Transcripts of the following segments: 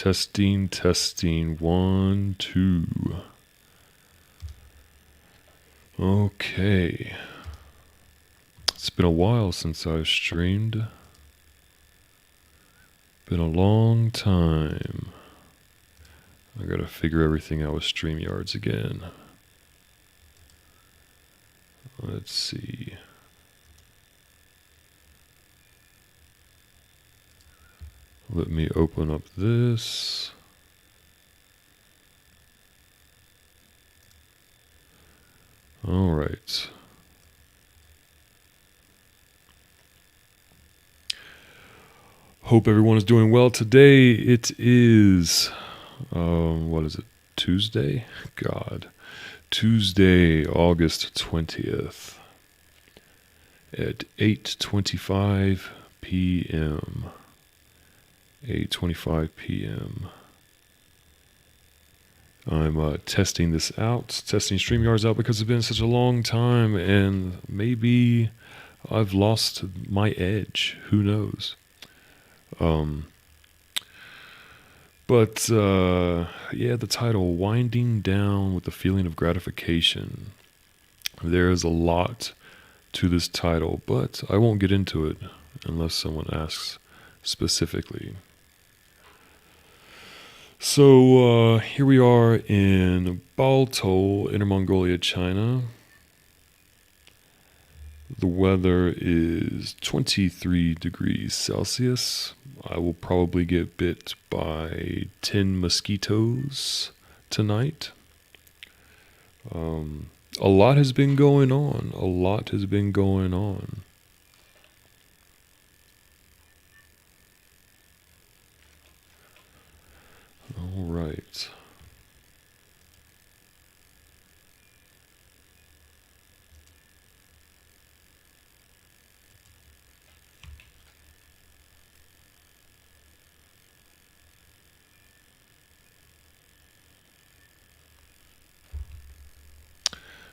Testing, testing, 1, 2. Okay. It's been a while since I've streamed. Been a long time. I gotta figure everything out with StreamYards again. Let's see. Let me open up this. All right. Hope everyone is doing well today. It is, what is it? Tuesday? God. Tuesday, August 20th at 8:25 p.m. 8:25 p.m. I'm testing this out, testing StreamYards out because it's been such a long time and maybe I've lost my edge. Who knows? Yeah, the title, Winding Down with the Feeling of Gratification. There is a lot to this title, but I won't get into it unless someone asks specifically. So here we are in Baltol, Inner Mongolia, China. The weather is 23 degrees Celsius. I will probably get bit by 10 mosquitoes tonight. A lot has been going on. A lot has been going on. All right.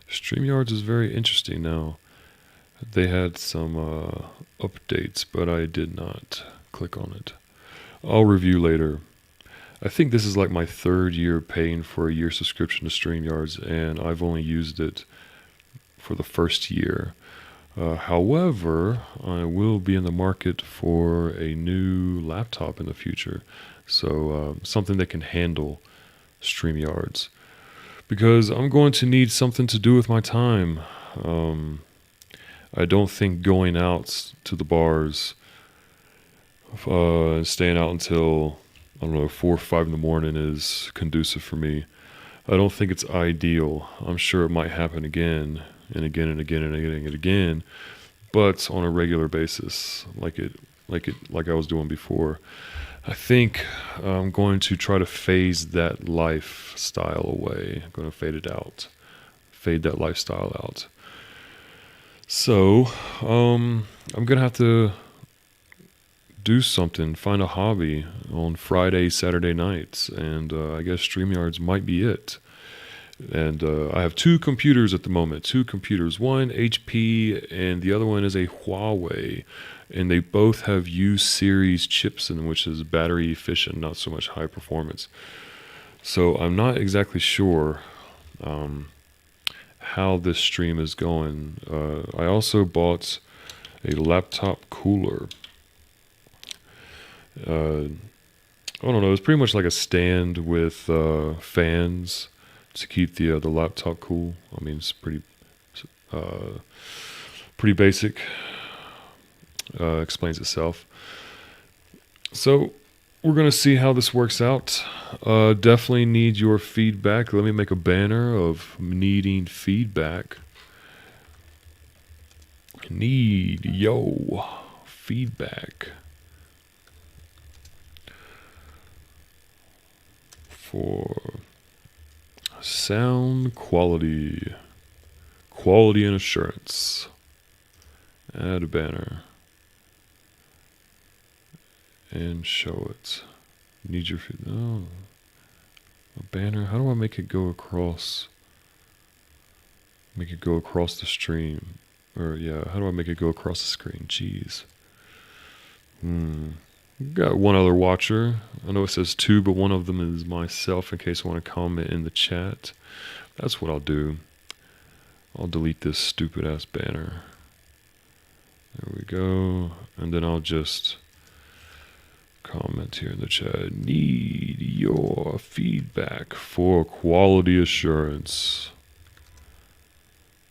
StreamYards is very interesting now. They had some updates, but I did not click on it. I'll review later. I think this is like my third year paying for a year subscription to StreamYards, and I've only used it for the first year. However, I will be in the market for a new laptop in the future, so something that can handle StreamYards, because I'm going to need something to do with my time. I don't think going out to the bars, staying out until, I don't know, 4 or 5 in the morning is conducive for me. I don't think it's ideal. I'm sure it might happen again and again and again and again and again, but on a regular basis, like I was doing before. I think I'm going to try to phase that lifestyle away. I'm going to fade that lifestyle out. So, I'm going to have to do something, find a hobby on Friday, Saturday nights, and I guess StreamYards might be it. And I have 2 computers at the moment, 2 computers, one HP and the other one is a Huawei, and they both have U-series chips in them, which is battery efficient, not so much high performance. So I'm not exactly sure how this stream is going. I also bought a laptop cooler. I don't know, it's pretty much like a stand with fans to keep the laptop cool. I mean, it's pretty basic. Explains itself. So we're gonna see how this works out. Definitely need your feedback. Let me make a banner of needing feedback. Need yo feedback for sound quality and assurance. Add a banner and show it. Need your a banner. How do I make it go across? Make it go across the stream, or yeah, how do I make it go across the screen? Jeez. Got one other watcher. I know it says two, but one of them is myself in case I want to comment in the chat. That's what I'll do. I'll delete this stupid ass banner. There we go. And then I'll just comment here in the chat. Need your feedback for quality assurance.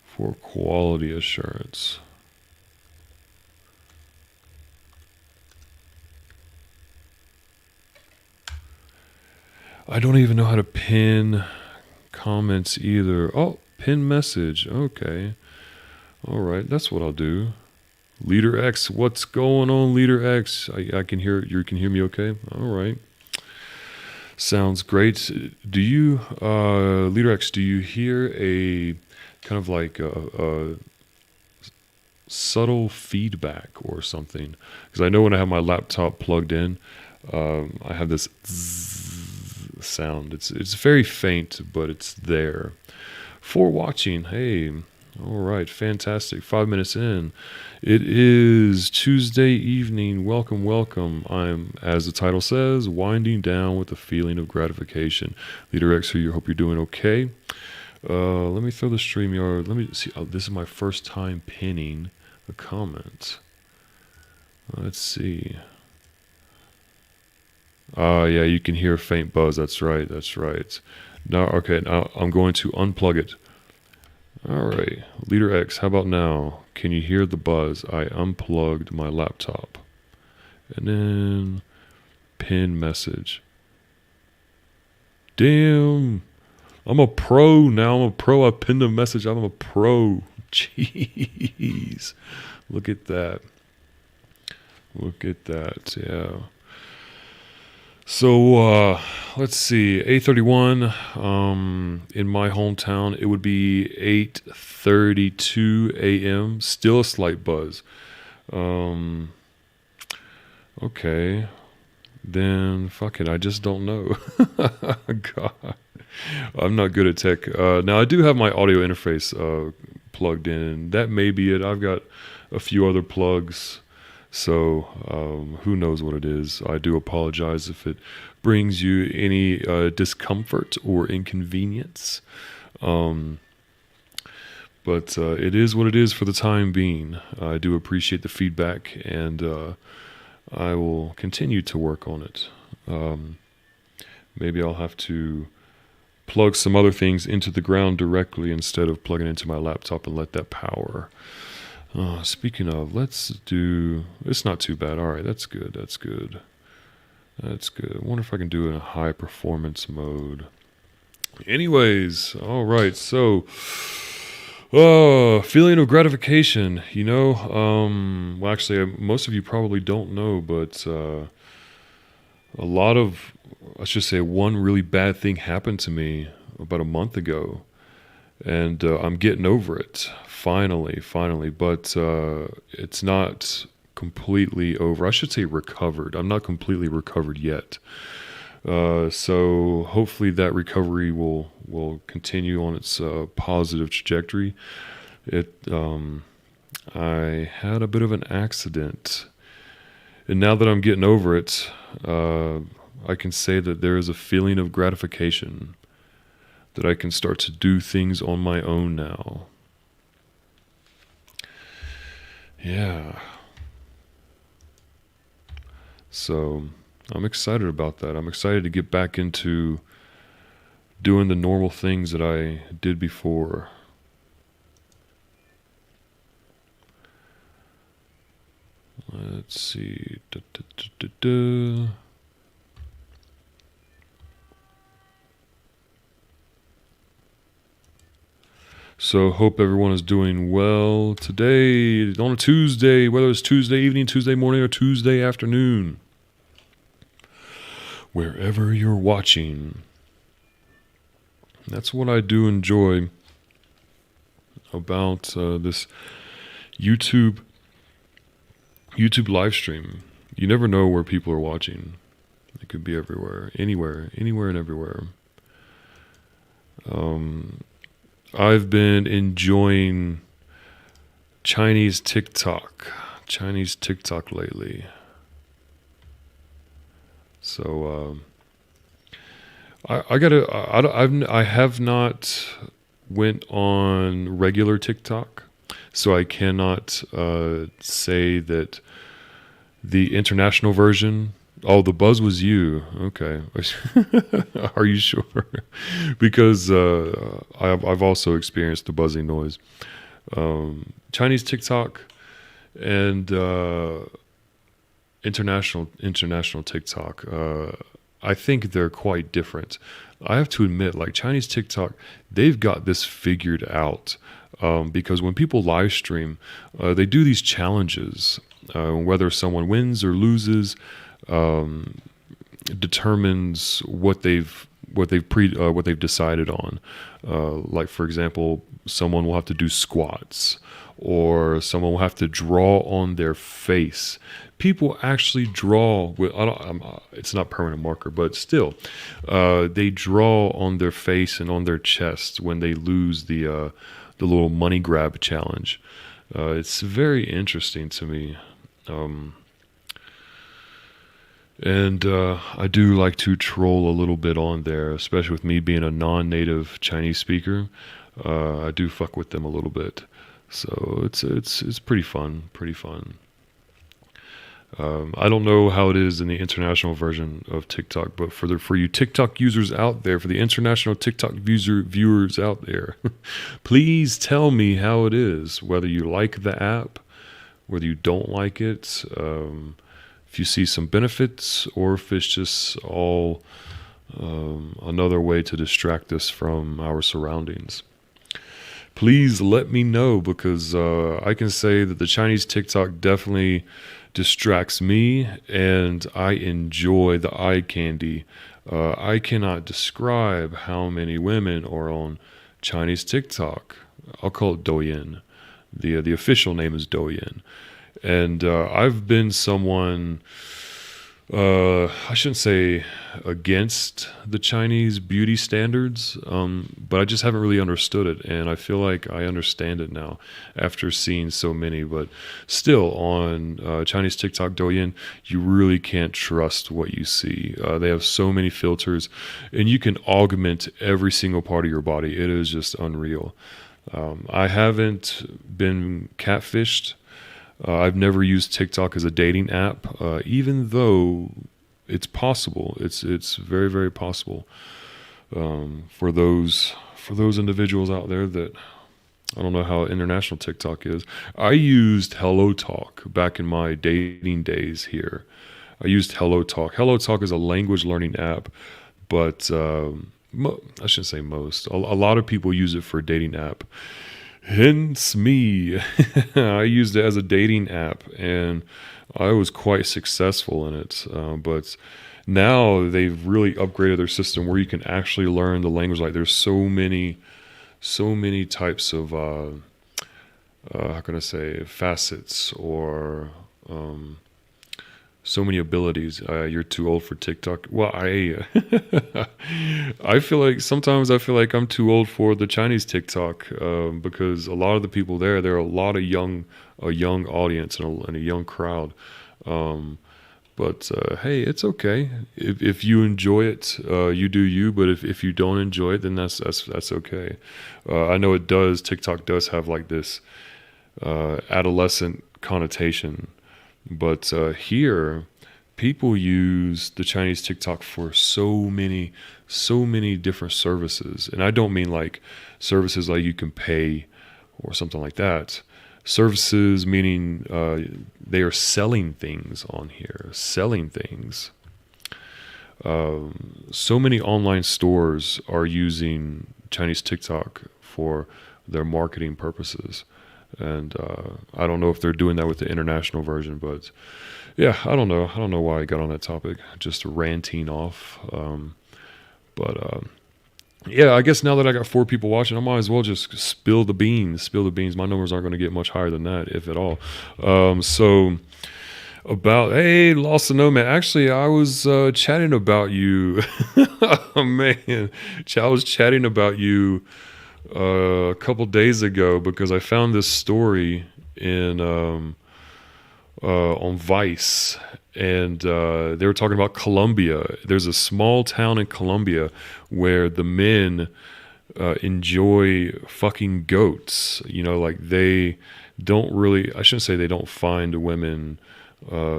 For quality assurance. I don't even know how to pin comments either. Oh, pin message. Okay. All right, that's what I'll do. Leader X, what's going on, Leader X? I can hear you. Can hear me okay? All right. Sounds great. Do you, Leader X, do you hear a kind of like a subtle feedback or something? Because I know when I have my laptop plugged in, I have this sound. It's very faint, but it's there. For watching, hey, all right, fantastic. 5 minutes in. It is Tuesday evening. Welcome, welcome. I'm, as the title says, winding down with a feeling of gratification. Leader X, I hope you're doing okay. Let me throw the StreamYard. Let me see. Oh, this is my first time pinning a comment. Let's see. Yeah, you can hear a faint buzz. That's right. That's right. Now, okay. Now I'm going to unplug it. All right, Leader X. How about now? Can you hear the buzz? I unplugged my laptop, and then pin message. Damn, I'm a pro now. I'm a pro. I pinned a message. I'm a pro. Jeez, look at that. Look at that. Yeah. So let's see, 8:31 in my hometown. It would be 8:32 a.m. Still a slight buzz. Okay, then fuck it. I just don't know. God, I'm not good at tech. Now I do have my audio interface plugged in. That may be it. I've got a few other plugs. So who knows what it is. I do apologize if it brings you any discomfort or inconvenience. But it is what it is for the time being. I do appreciate the feedback, and I will continue to work on it. Maybe I'll have to plug some other things into the ground directly instead of plugging into my laptop and let that power. Speaking of, let's do, it's not too bad. All right, that's good. That's good. That's good. I wonder if I can do it in a high performance mode. Anyways, all right. So, feeling of gratification, you know, well, actually, most of you probably don't know, but, a lot of, let's just say one really bad thing happened to me about a month ago. And I'm getting over it, finally, but it's not completely over. I should say recovered. I'm not completely recovered yet. So hopefully that recovery will continue on its positive trajectory. I had a bit of an accident, and now that I'm getting over it, I can say that there is a feeling of gratification, that I can start to do things on my own now. Yeah. So I'm excited about that. I'm excited to get back into doing the normal things that I did before. Let's see. So hope everyone is doing well today on a Tuesday, whether it's Tuesday evening, Tuesday morning, or Tuesday afternoon. Wherever you're watching. That's what I do enjoy about this YouTube live stream. You never know where people are watching. It could be everywhere, anywhere and everywhere. I've been enjoying Chinese TikTok lately. So I gotta. I have not went on regular TikTok, so I cannot say that the international version. Oh, the buzz was you. Okay. Are you sure? Because I've also experienced the buzzing noise. Chinese TikTok and international TikTok. I think they're quite different. I have to admit, like Chinese TikTok, they've got this figured out. Because when people live stream, they do these challenges. Whether someone wins or loses, determines what they've decided on. Like for example, someone will have to do squats, or someone will have to draw on their face. People actually draw with. It's not permanent marker, but still, they draw on their face and on their chest when they lose the little money grab challenge. It's very interesting to me. And I do like to troll a little bit on there, especially with me being a non-native Chinese speaker. I do fuck with them a little bit, so it's pretty fun, pretty fun. I don't know how it is in the international version of TikTok, but for you TikTok users out there, for the international TikTok viewers out there, please tell me how it is. Whether you like the app, whether you don't like it, if you see some benefits, or if it's just all another way to distract us from our surroundings. Please let me know, because I can say that the Chinese TikTok definitely distracts me, and I enjoy the eye candy. I cannot describe how many women are on Chinese TikTok. I'll call it Douyin. The official name is Douyin. And I've been someone, I shouldn't say against the Chinese beauty standards, but I just haven't really understood it. And I feel like I understand it now after seeing so many. But still, on Chinese TikTok Douyin, you really can't trust what you see. They have so many filters, and you can augment every single part of your body. It is just unreal. I haven't been catfished. I've never used TikTok as a dating app, even though it's possible. It's very, very possible for those individuals out there that I don't know how international TikTok is. I used Hello Talk back in my dating days here. I used Hello Talk. Hello Talk is a language learning app, but I shouldn't say most. A lot of people use it for a dating app. Hence me. I used it as a dating app, and I was quite successful in it. But now they've really upgraded their system where you can actually learn the language. Like there's so many types of how can I say, facets, or so many abilities. You're too old for TikTok. Well, I feel like sometimes I'm too old for the Chinese TikTok, because a lot of the people there are a lot of a young audience and a young crowd. But hey, it's okay if you enjoy it. You do you. But if you don't enjoy it, then that's okay. I know TikTok does have like this adolescent connotation. But here, people use the Chinese TikTok for so many different services. And I don't mean like services like you can pay or something like that. Services meaning they are selling things on here, selling things. So many online stores are using Chinese TikTok for their marketing purposes. And I don't know if they're doing that with the international version, but yeah, I don't know. I don't know why I got on that topic, just ranting off. But yeah, I guess now that I got 4 people watching, I might as well just spill the beans. My numbers aren't going to get much higher than that, if at all. So hey, Lost to Know, man. Actually, I was chatting about you. Oh, man. I was chatting about you a couple days ago because I found this story in on Vice, and they were talking about Colombia. There's a small town in Colombia where the men enjoy fucking goats. You know, like they don't really. I shouldn't say they don't find women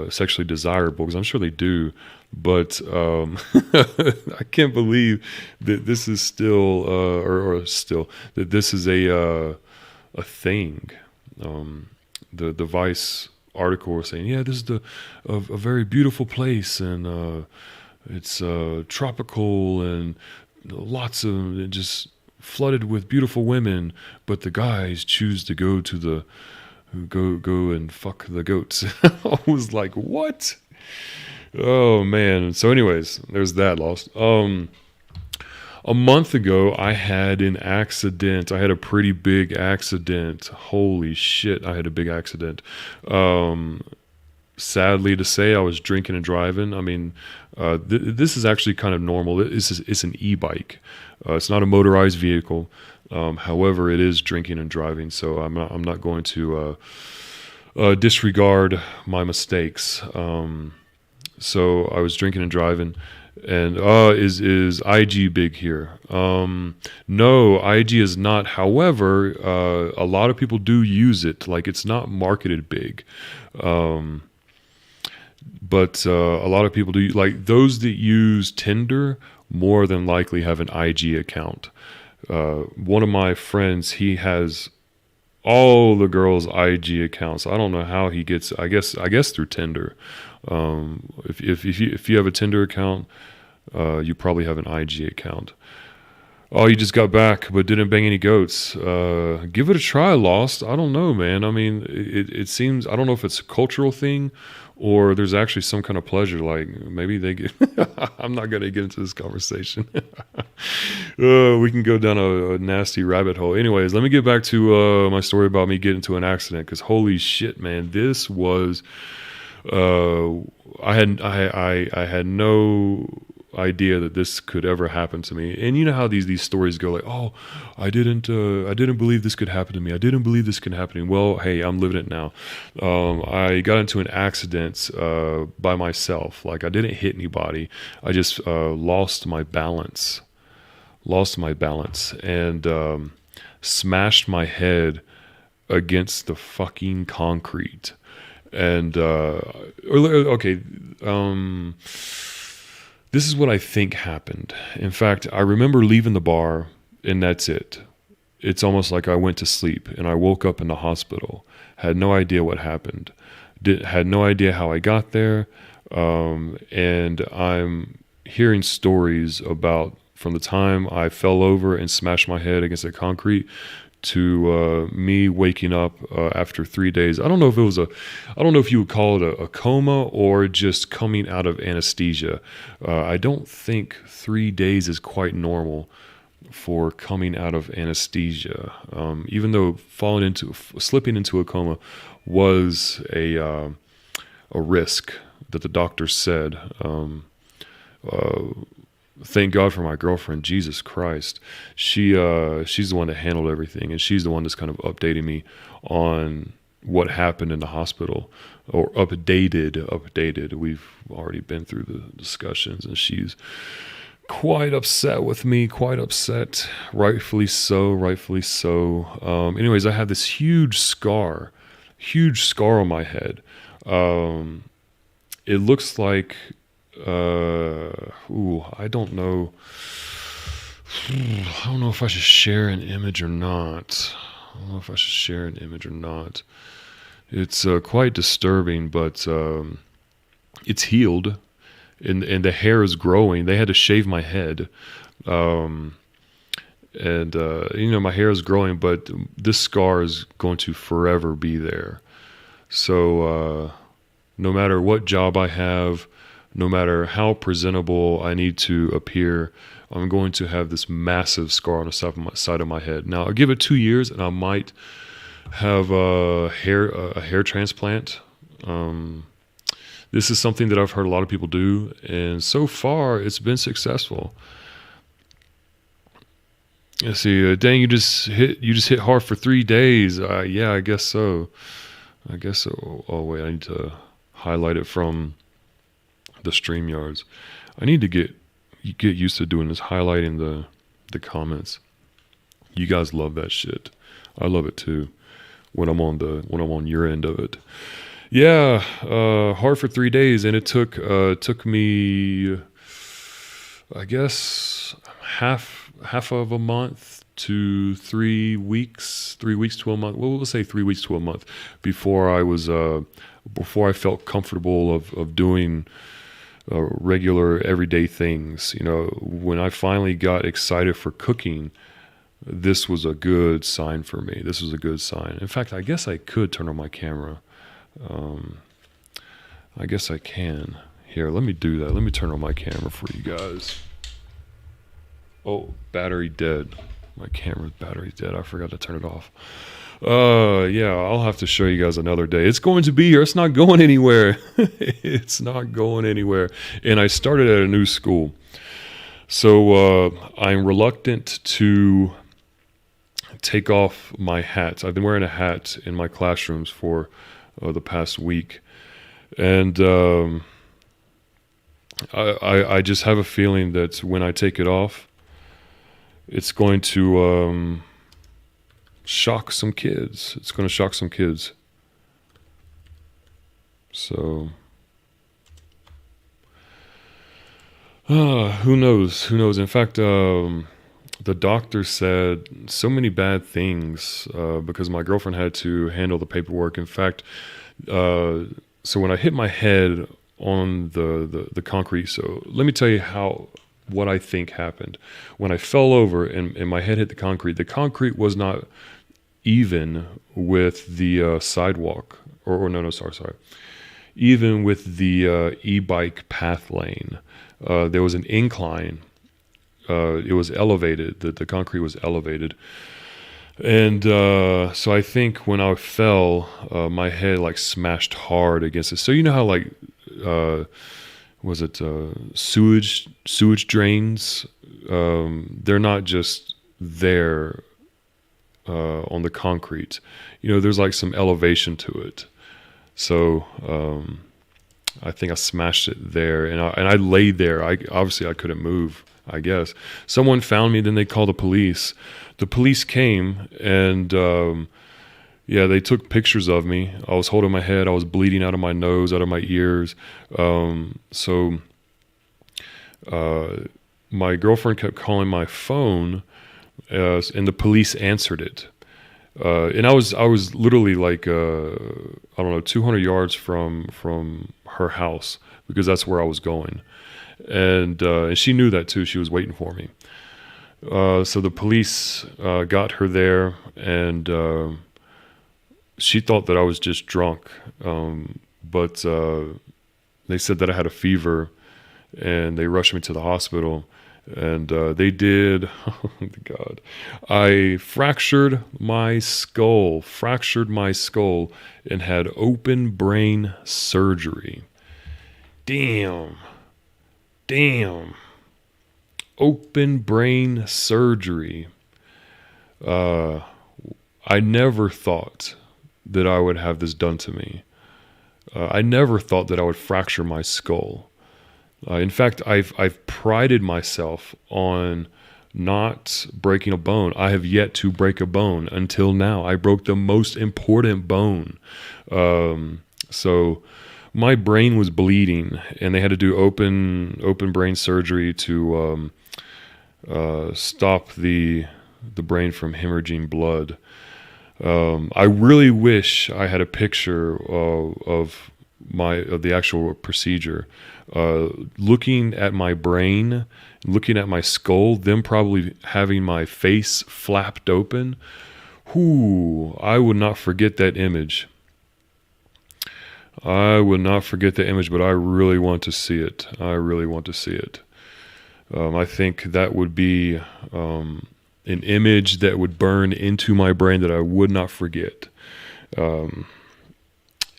sexually desirable, because I'm sure they do. But I can't believe that this is still, or still, that this is a thing. The Vice article was saying, yeah, this is a very beautiful place, and it's tropical and lots of just flooded with beautiful women, but the guys choose to go to the go and fuck the goats. I was like, what? Oh man. So anyways, there's that, Lost. A month ago, I had an accident. I had a pretty big accident. Holy shit, I had a big accident. Sadly to say, I was drinking and driving. I mean, this is actually kind of normal. It's an e-bike. It's not a motorized vehicle. However, it is drinking and driving. So I'm not going to disregard my mistakes. So I was drinking and driving. And is IG big here? No, IG is not. However, a lot of people do use it. Like, it's not marketed big, but a lot of people do. Like, those that use Tinder more than likely have an IG account. One of my friends, he has all the girls' IG accounts. I don't know how he gets. I guess through Tinder. If you have a Tinder account, you probably have an IG account. Oh, you just got back but didn't bang any goats. Give it a try, Lost. I don't know, man. I mean, it seems, I don't know if it's a cultural thing or there's actually some kind of pleasure. Like, maybe they get, I'm not going to get into this conversation. We can go down a nasty rabbit hole. Anyways, let me get back to my story about me getting into an accident, because holy shit, man, this was... I had no idea that this could ever happen to me. And you know how these stories go, like, oh, I didn't believe this could happen to me. I didn't believe this could happen to me. Well, hey, I'm living it now. I got into an accident by myself. Like, I didn't hit anybody. I just lost my balance and smashed my head against the fucking concrete. And okay, this is what I think happened. In fact, I remember leaving the bar, and that's it. It's almost like I went to sleep, and I woke up in the hospital. Had no idea what happened. Had no idea how I got there. And I'm hearing stories about from the time I fell over and smashed my head against the concrete to me waking up after 3 days. I don't know if you would call it a coma or just coming out of anesthesia. I don't think 3 days is quite normal for coming out of anesthesia. Even though slipping into a coma was a risk that the doctor said. Thank God for my girlfriend, Jesus Christ. She's the one that handled everything, and she's the one that's kind of updating me on what happened in the hospital, or updated. We've already been through the discussions, and she's quite upset with me, rightfully so. Anyways, I had this huge scar on my head. It looks like, I don't know if I should share an image or not. It's quite disturbing, but it's healed, and the hair is growing. They had to shave my head, and my hair is growing, but this scar is going to forever be there. So no matter what job I have, no matter how presentable I need to appear, I'm going to have this massive scar on the side of my head. Now, I'll give it 2 years, and I might have a hair transplant. This is something that I've heard a lot of people do, and so far, it's been successful. Let's see. Dang, you just hit hard for 3 days. Yeah, I guess so. I guess, oh wait, I need to highlight it from the StreamYards. I need to get used to doing this, highlighting the comments. You guys love that shit. I love it too. When I'm on your end of it. Yeah, hard for 3 days, and it took me, I guess, half of a month to 3 weeks, 3 weeks to a month. Well, we'll say 3 weeks to a month before I felt comfortable of doing regular everyday things. You know, when I finally got excited for cooking, this was a good sign for me. This was a good sign. In fact, I guess I could turn on my camera. I guess I can. Here, let me do that. Let me turn on my camera for you guys. Oh, battery dead. My camera's battery dead. I forgot to turn it off. Yeah, I'll have to show you guys another day. It's going to be here. It's not going anywhere. It's not going anywhere. And I started at a new school. So I'm reluctant to take off my hat. I've been wearing a hat in my classrooms for the past week. And I just have a feeling that when I take it off, it's going to shock some kids. It's going to shock some kids. So, who knows? Who knows? In fact, the doctor said so many bad things because my girlfriend had to handle the paperwork. In fact, so when I hit my head on the concrete, so let me tell you what I think happened. When I fell over and my head hit the concrete was not even with the sidewalk, or no, sorry. Even with the e-bike path lane, there was an incline. It was elevated. The concrete was elevated. And so I think when I fell, my head like smashed hard against it. So you know how like was it sewage drains? They're not just there on the concrete. You know, there's like some elevation to it. So I think I smashed it there, and I laid there. I couldn't move. I guess someone found me. Then they called the police. The police came and yeah, they took pictures of me. I was holding my head. I was bleeding out of my nose, out of my ears. So my girlfriend kept calling my phone, and the police answered it. And I was literally like I don't know, 200 yards from her house, because that's where I was going, and she knew that too. She was waiting for me. So the police got her there, and she thought that I was just drunk, but they said that I had a fever, and they rushed me to the hospital. And they did. Oh God, I fractured my skull, and had open brain surgery. Damn, open brain surgery. I never thought that I would have this done to me. I never thought that I would fracture my skull. In fact, I've prided myself on not breaking a bone. I have yet to break a bone until now. I broke the most important bone. So my brain was bleeding, and they had to do open brain surgery to stop the brain from hemorrhaging blood. I really wish I had a picture of the actual procedure. Looking at my brain, looking at my skull, them probably having my face flapped open. I would not forget that image. I would not forget the image, but I really want to see it. I think that would be an image that would burn into my brain that I would not forget.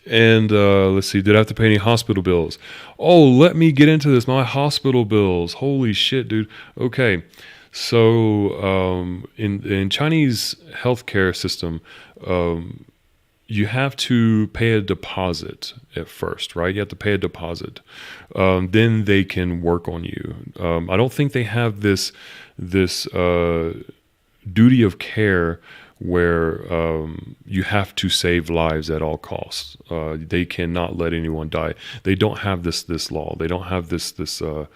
And let's see, did I have to pay any hospital bills? Oh, let me get into this. My hospital bills. Holy shit, dude. Okay. So in Chinese healthcare system, you have to pay a deposit at first, right? You have to pay a deposit. Then they can work on you. I don't think they have this duty of care where you have to save lives at all costs. They cannot let anyone die. They don't have this law. They don't have this duty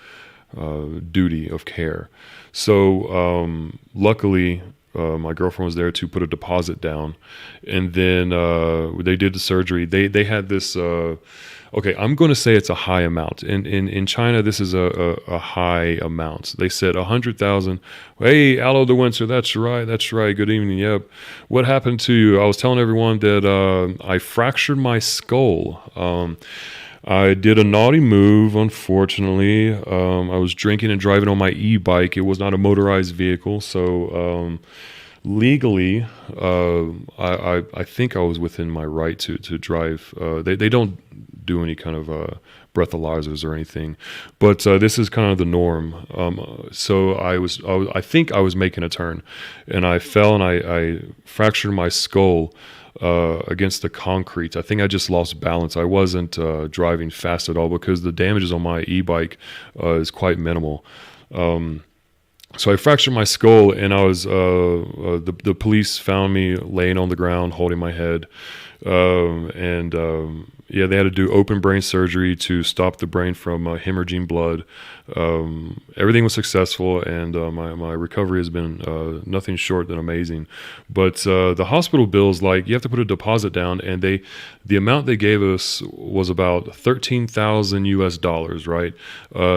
of care. So luckily, my girlfriend was there to put a deposit down, and then they did the surgery. They had this. Okay, I'm going to say it's a high amount. In China, this is a high amount. They said 100,000. Hey, Aloe de Winter, that's right. Good evening. Yep. What happened to you? I was telling everyone that I fractured my skull. I did a naughty move, unfortunately. I was drinking and driving on my e-bike. It was not a motorized vehicle, so legally, I think I was within my right to drive. They don't do any kind of breathalyzers or anything, but this is kind of the norm. So I think I was making a turn, and I fell and I fractured my skull against the concrete. I think I just lost balance. I wasn't driving fast at all because the damages on my e-bike is quite minimal. So I fractured my skull, and I was the police found me laying on the ground holding my head, and yeah, they had to do open brain surgery to stop the brain from hemorrhaging blood. Everything was successful, and my recovery has been nothing short than amazing. But the hospital bills, like, you have to put a deposit down, and the amount they gave us was about $13,000 US, right?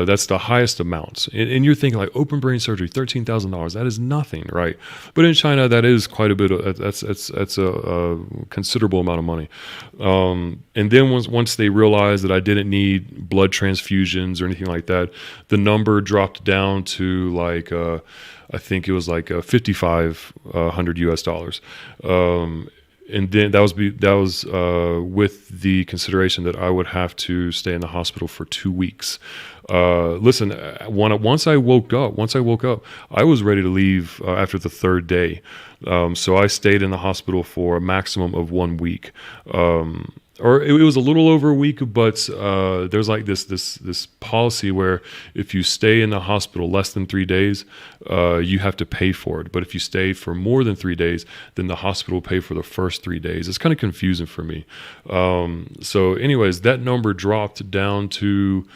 That's the highest amount. And you're thinking, like, open brain surgery, $13,000, that is nothing, right? But in China, that is quite a bit. That's a considerable amount of money. And then once they realized that I didn't need blood transfusions or anything like that, the number dropped down to like I think it was like $5,500 US. And then that was with the consideration that I would have to stay in the hospital for 2 weeks. Listen, once I woke up, I was ready to leave after the third day. So I stayed in the hospital for a maximum of 1 week. Or it was a little over a week, but there's like this policy where if you stay in the hospital less than 3 days, you have to pay for it. But if you stay for more than 3 days, then the hospital will pay for the first 3 days. It's kind of confusing for me. So anyways, that number dropped down to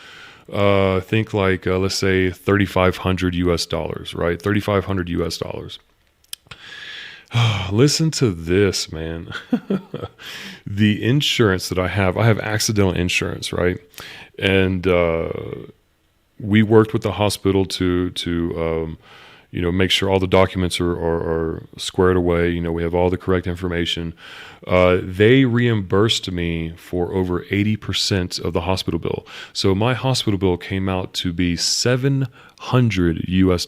I think like let's say $3,500 US, right? $3,500 US. Listen to this, man. The insurance that I have accidental insurance, right? And we worked with the hospital to make sure all the documents are squared away. We have all the correct information. They reimbursed me for over 80% of the hospital bill. So my hospital bill came out to be $700 US.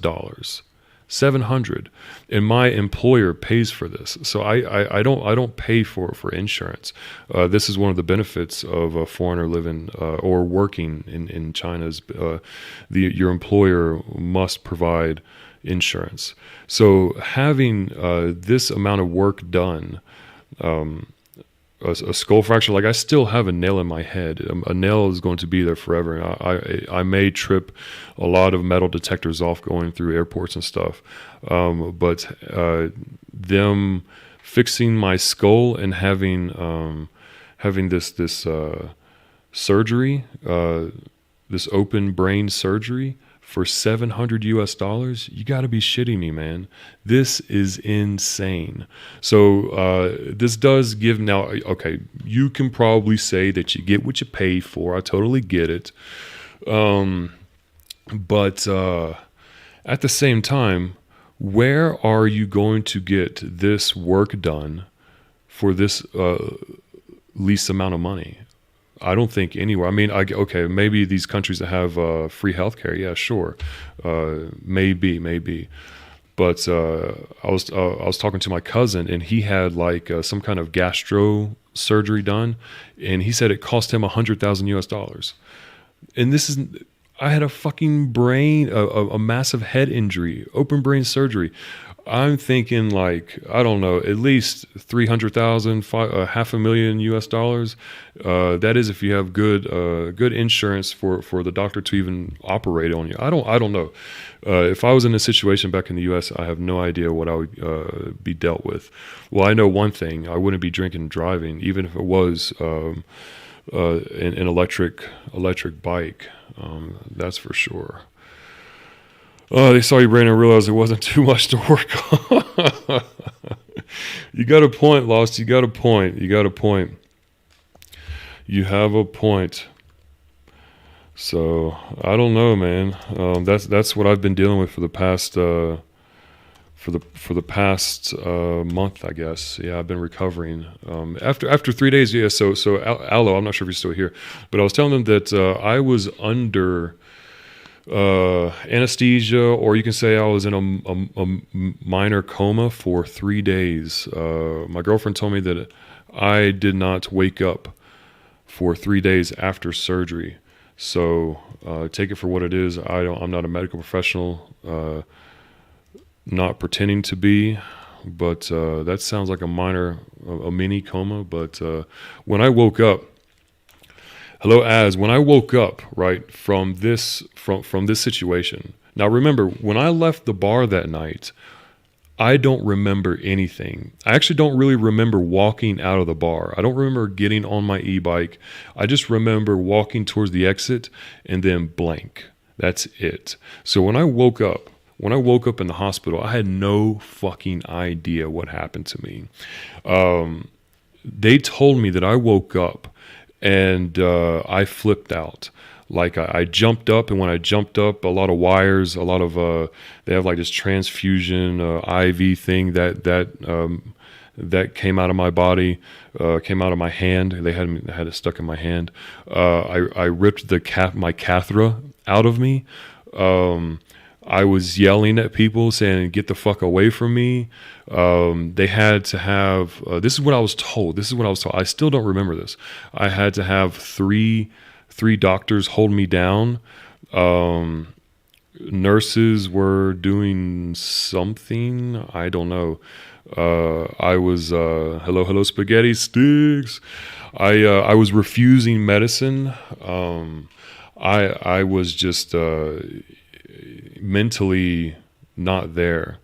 700, and my employer pays for this. So I don't pay for insurance. This is one of the benefits of a foreigner living or working in China. Is your employer must provide insurance. So having this amount of work done, a skull fracture, like I still have a nail in my head. A nail is going to be there forever. I may trip a lot of metal detectors off going through airports and stuff. But them fixing my skull and having this surgery, this open brain surgery for $700 US, you got to be shitting me, man. This is insane. So this does give now. Okay, you can probably say that you get what you pay for. I totally get it. But at the same time, where are you going to get this work done for this least amount of money? I don't think anywhere. I mean, okay, maybe these countries that have free healthcare, yeah, sure, maybe. But I was talking to my cousin, and he had like some kind of gastro surgery done, and he said it cost him $100,000 US. And I had a fucking brain, a massive head injury, open brain surgery. I'm thinking like, I don't know, at least 300,000, half a million US dollars. That is if you have good insurance for the doctor to even operate on you. I don't know. If I was in a situation back in the US, I have no idea what I would be dealt with. Well, I know one thing: I wouldn't be drinking and driving, even if it was an electric bike. That's for sure. Oh, they saw your brain and realized it wasn't too much to work on. You got a point, Lost. You got a point. You got a point. You have a point. So I don't know, man. That's what I've been dealing with for the past month, I guess. Yeah, I've been recovering. After 3 days. Yeah. So Aloe, I'm not sure if you're still here, but I was telling them that I was under anesthesia, or you can say I was in a minor coma for 3 days. My girlfriend told me that I did not wake up for 3 days after surgery. So take it for what it is. I'm not a medical professional, not pretending to be, but that sounds like a mini coma. But when I woke up, hello, when I woke up, right, from this situation. Now remember, when I left the bar that night, I don't remember anything. I actually don't really remember walking out of the bar. I don't remember getting on my e-bike. I just remember walking towards the exit and then blank. That's it. So when I woke up in the hospital, I had no fucking idea what happened to me. They told me that I woke up and I flipped out. Like I jumped up, and when I jumped up, a lot of wires, they have like this transfusion IV thing that came out of my body, came out of my hand. They had it stuck in my hand. I ripped my catheter out of me. I was yelling at people saying, "Get the fuck away from me." They had to have, this is what I was told. I still don't remember this. I had to have three doctors hold me down. Nurses were doing something. I don't know. I was, hello, spaghetti sticks. I was refusing medicine. I was just, mentally not there.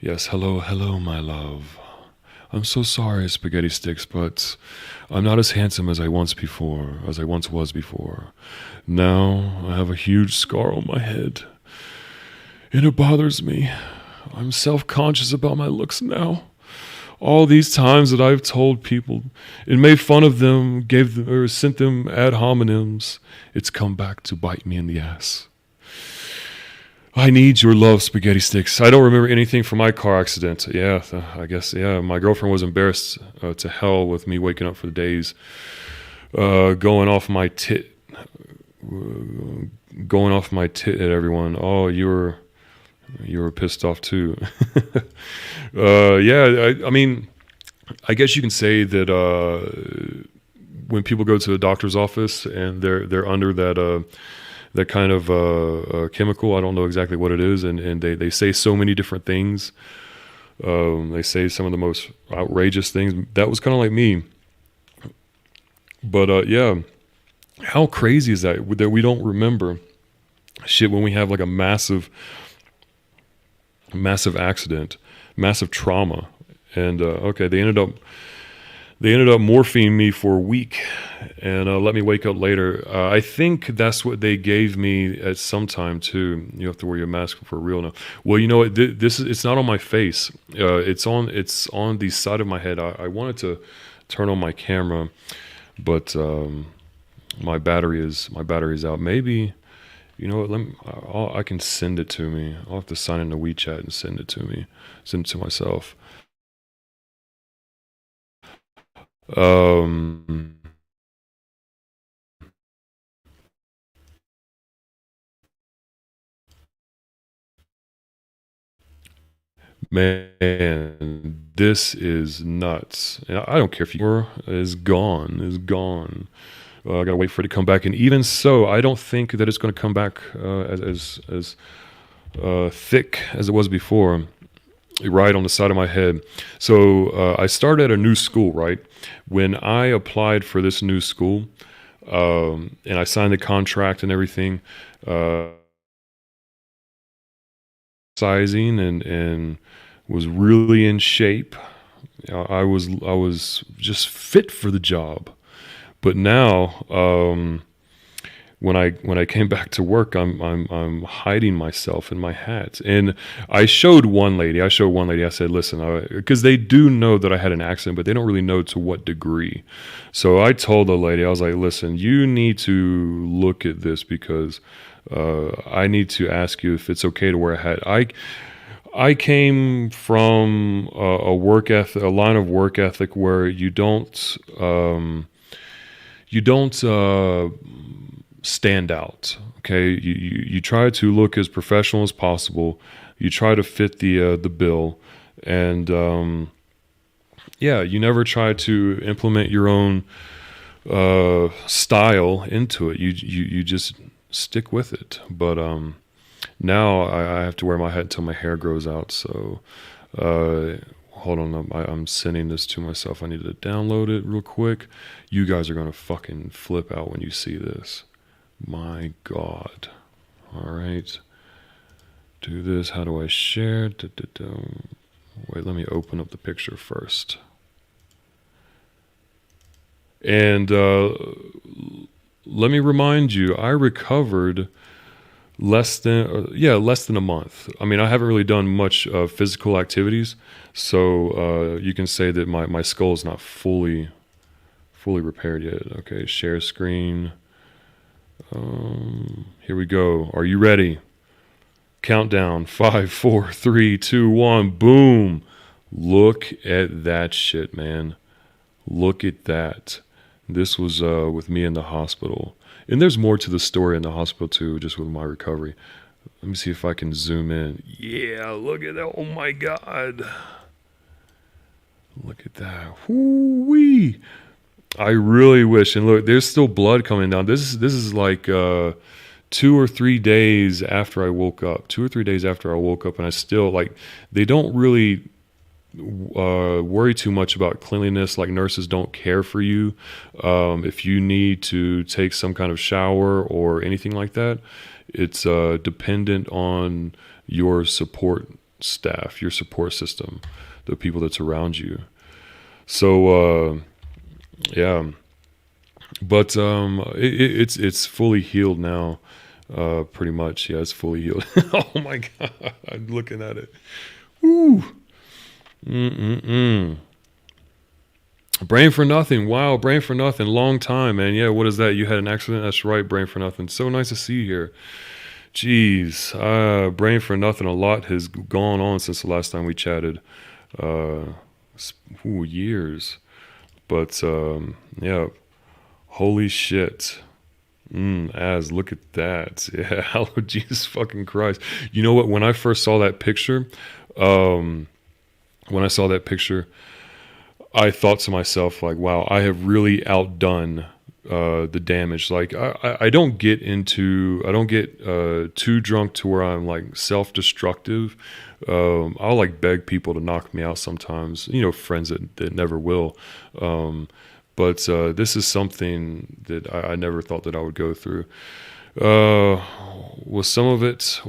Yes, hello, my love. I'm so sorry, spaghetti sticks, but I'm not as handsome as I once was before. Now I have a huge scar on my head, and it bothers me. I'm self-conscious about my looks now. All these times that I've told people and made fun of them, sent them ad hominems, it's come back to bite me in the ass. I need your love, spaghetti sticks. I don't remember anything from my car accident. Yeah, I guess, yeah. My girlfriend was embarrassed to hell with me waking up for the days, going off my tit at everyone. Oh, you were pissed off too. Yeah, I mean, I guess you can say that when people go to the doctor's office and they're under that kind of chemical. I don't know exactly what it is, and they say so many different things. They say some of the most outrageous things. That was kind of like me. But yeah, how crazy is that we don't remember shit when we have like a massive accident, massive trauma. And okay, they ended up morphing me for a week and let me wake up later. I think that's what they gave me at some time too. You have to wear your mask for real now. Well, you know what? It's not on my face. It's on the side of my head. I wanted to turn on my camera, but my battery is out. Maybe, you know what? I can send it to me. I'll have to sign into WeChat and send it to me. Send it to myself. Man, this is nuts. And I don't care if you is gone. I gotta wait for it to come back. And even so, I don't think that it's going to come back as thick as it was before. right on the side of my head. So I started at a new school, right? When I applied for this new school, and I signed the contract and everything, uh, sizing and was really in shape. I was just fit for the job. But now, when I came back to work, I'm hiding myself in my hat. And I showed one lady. I said, "Listen," because they do know that I had an accident, but they don't really know to what degree. So I told the lady, I was like, "Listen, you need to look at this because I need to ask you if it's okay to wear a hat." I came from a work ethic, a line of work ethic where you don't stand out. Okay, you try to look as professional as possible. You try to fit the bill, and yeah, you never try to implement your own style into it. You just stick with it. But now I have to wear my hat until my hair grows out. So hold on, I'm sending this to myself. I need to download it real quick. You guys are gonna fucking flip out when you see this. My God. All right. Do this. How do I share? Wait, let me open up the picture first. And let me remind you, I recovered less than a month. I mean, I haven't really done much physical activities, so you can say that my skull is not fully repaired yet. Okay, share screen. Here we go. Are you ready? Countdown. 5, 4, 3, 2, 1. Boom. Look at that shit, man. Look at that. This was with me in the hospital. And there's more to the story in the hospital too, just with my recovery. Let me see if I can zoom in. Yeah, look at that. Oh my God. Look at that. Whoo-wee. I really wish, and look, there's still blood coming down. This is like 2 or 3 days after I woke up. 2 or 3 days after I woke up, and I still like. They don't really worry too much about cleanliness. Like nurses don't care for you if you need to take some kind of shower or anything like that. It's dependent on your support staff, your support system, the people that's around you. So yeah, but it's fully healed now, pretty much. Yeah, it's fully healed. Oh my God, I'm looking at it. Woo. Mm-mm-mm. Brain for nothing. Wow, brain for nothing. Long time, man. Yeah, what is that? You had an accident? That's right, brain for nothing. So nice to see you here. Jeez, brain for nothing. A lot has gone on since the last time we chatted. Uh, Years. But yeah, holy shit. Look at that. Yeah, hello, Jesus fucking Christ. You know what? When I first saw that picture, I thought to myself, like, wow, I have really outdone the damage. Like, I don't get too drunk to where I'm like self-destructive. I'll like beg people to knock me out sometimes, friends that never will. But this is something that I never thought that I would go through. Was some of it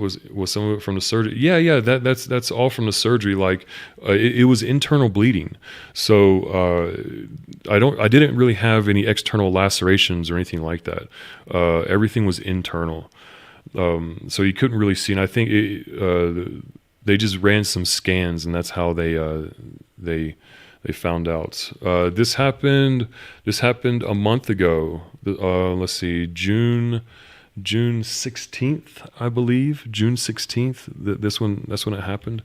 from the surgery? Yeah. That's all from the surgery. Like it was internal bleeding, so I didn't really have any external lacerations or anything like that. Everything was internal, so you couldn't really see. And I think they just ran some scans, and that's how they found out. This happened a month ago. Let's see, June 16th, I believe. June 16th. That's when it happened.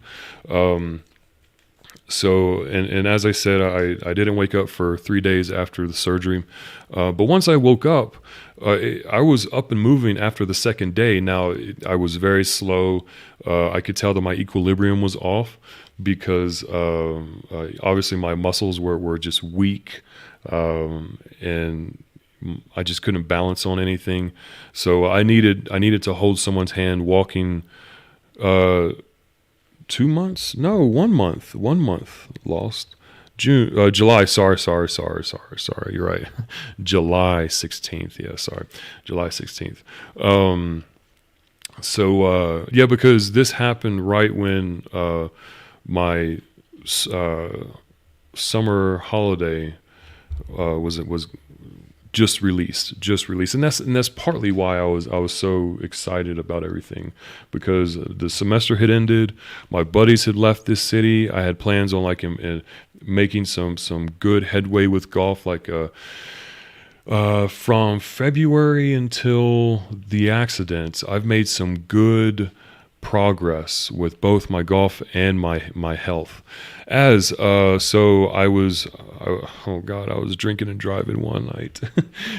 So, and as I said, I didn't wake up for 3 days after the surgery. But once I woke up, I was up and moving after the second day. Now, I was very slow. I could tell that my equilibrium was off because obviously my muscles were just weak. And I just couldn't balance on anything. So I needed to hold someone's hand walking 2 months? No, 1 month. 1 month lost. July. Sorry. You're right. July 16th. Yeah, sorry. July 16th. Um, yeah, because this happened right when my uh, summer holiday was just released, and that's partly why I was so excited about everything, because the semester had ended. My buddies had left this city. I had plans on like making some good headway with golf, like from February until the accident. I've made some good progress with both my golf and my health. As so I was oh god, I was drinking and driving one night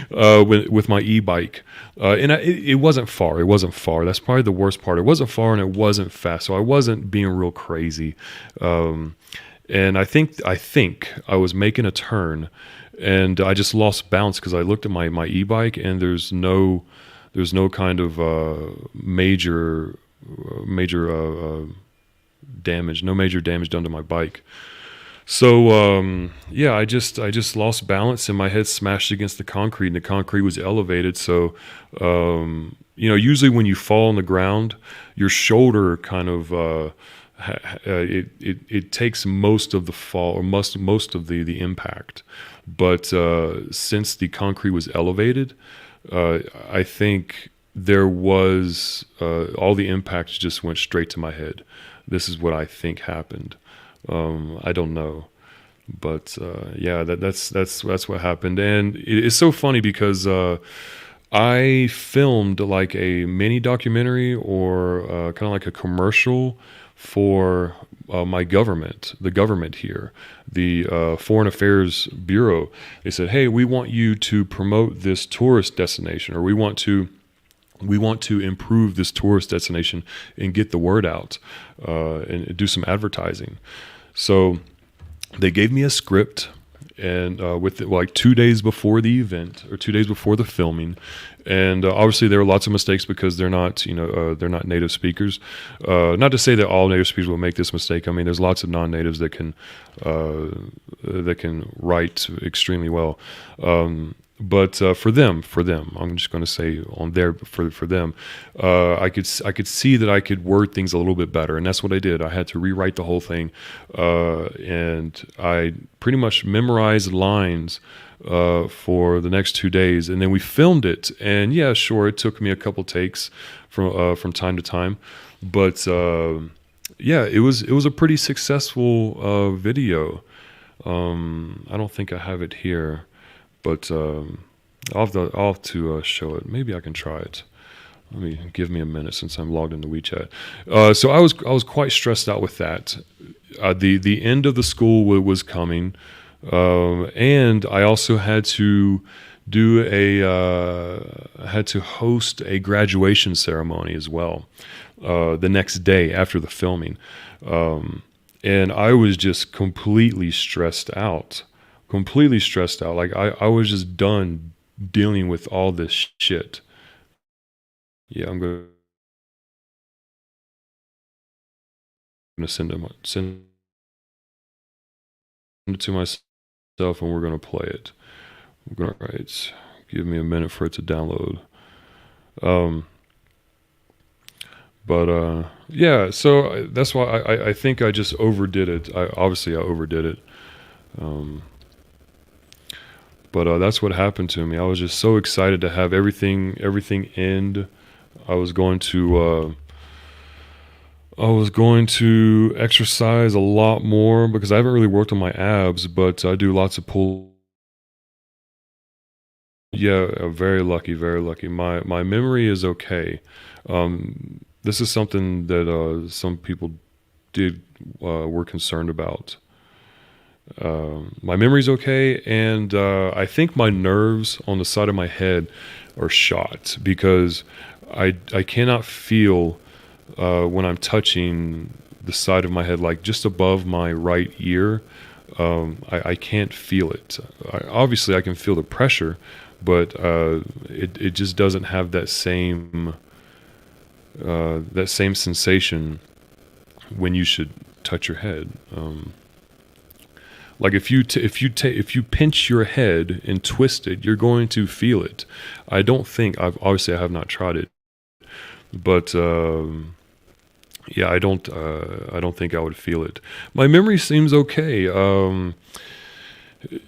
with my e-bike, and it wasn't far. It wasn't far. That's probably the worst part. It wasn't far and it wasn't fast, so I wasn't being real crazy. Um, and I think I was making a turn, and I just lost balance because I looked at my e-bike, and there's no kind of major damage, no major damage done to my bike. So yeah, I just lost balance, and my head smashed against the concrete, and the concrete was elevated. So usually when you fall on the ground, your shoulder kind of it takes most of the fall, or most of the impact. But since the concrete was elevated, I think there was all the impacts just went straight to my head. This is what I think happened. I don't know, but yeah, that's what happened, and it's so funny because I filmed like a mini documentary, or kind of like a commercial for my government, the government here, the Foreign Affairs Bureau. They said, "Hey, we want you to promote this tourist destination, or we want to improve this tourist destination and get the word out, and do some advertising." So they gave me a script, and with it, like 2 days before the event, or 2 days before the filming, and obviously there were lots of mistakes because they're not native speakers. Not to say that all native speakers will make this mistake. I mean, there's lots of non-natives that can write extremely well. But for them, I'm just going to say on there for them, I could see that I could word things a little bit better, and that's what I did. I had to rewrite the whole thing, and I pretty much memorized lines for the next 2 days, and then we filmed it. And yeah, sure, it took me a couple takes from time to time, but yeah, it was a pretty successful video. I don't think I have it here. But I'll have to show it. Maybe I can try it. Give me a minute since I'm logged into WeChat. So I was quite stressed out with that. The end of the school was coming, and I also had to had to host a graduation ceremony as well, the next day after the filming, and I was just completely stressed out. Like I was just done dealing with all this shit. Yeah, I'm gonna send it to myself, and we're gonna play it. We're gonna write. Give me a minute for it to download. Um, but yeah, so that's why I think I just overdid it. I overdid it. Um, But that's what happened to me. I was just so excited to have everything end. I was going to exercise a lot more because I haven't really worked on my abs, but I do lots of pull. Yeah, very lucky, very lucky. My memory is okay. This is something that some people did were concerned about. My memory's okay, and I think my nerves on the side of my head are shot because I cannot feel when I'm touching the side of my head, like just above my right ear. I can't feel it. Obviously, I can feel the pressure, but it just doesn't have that same sensation when you should touch your head. Like if you pinch your head and twist it, you're going to feel it. I don't think I have not tried it, but yeah, I don't think I would feel it. My memory seems okay. And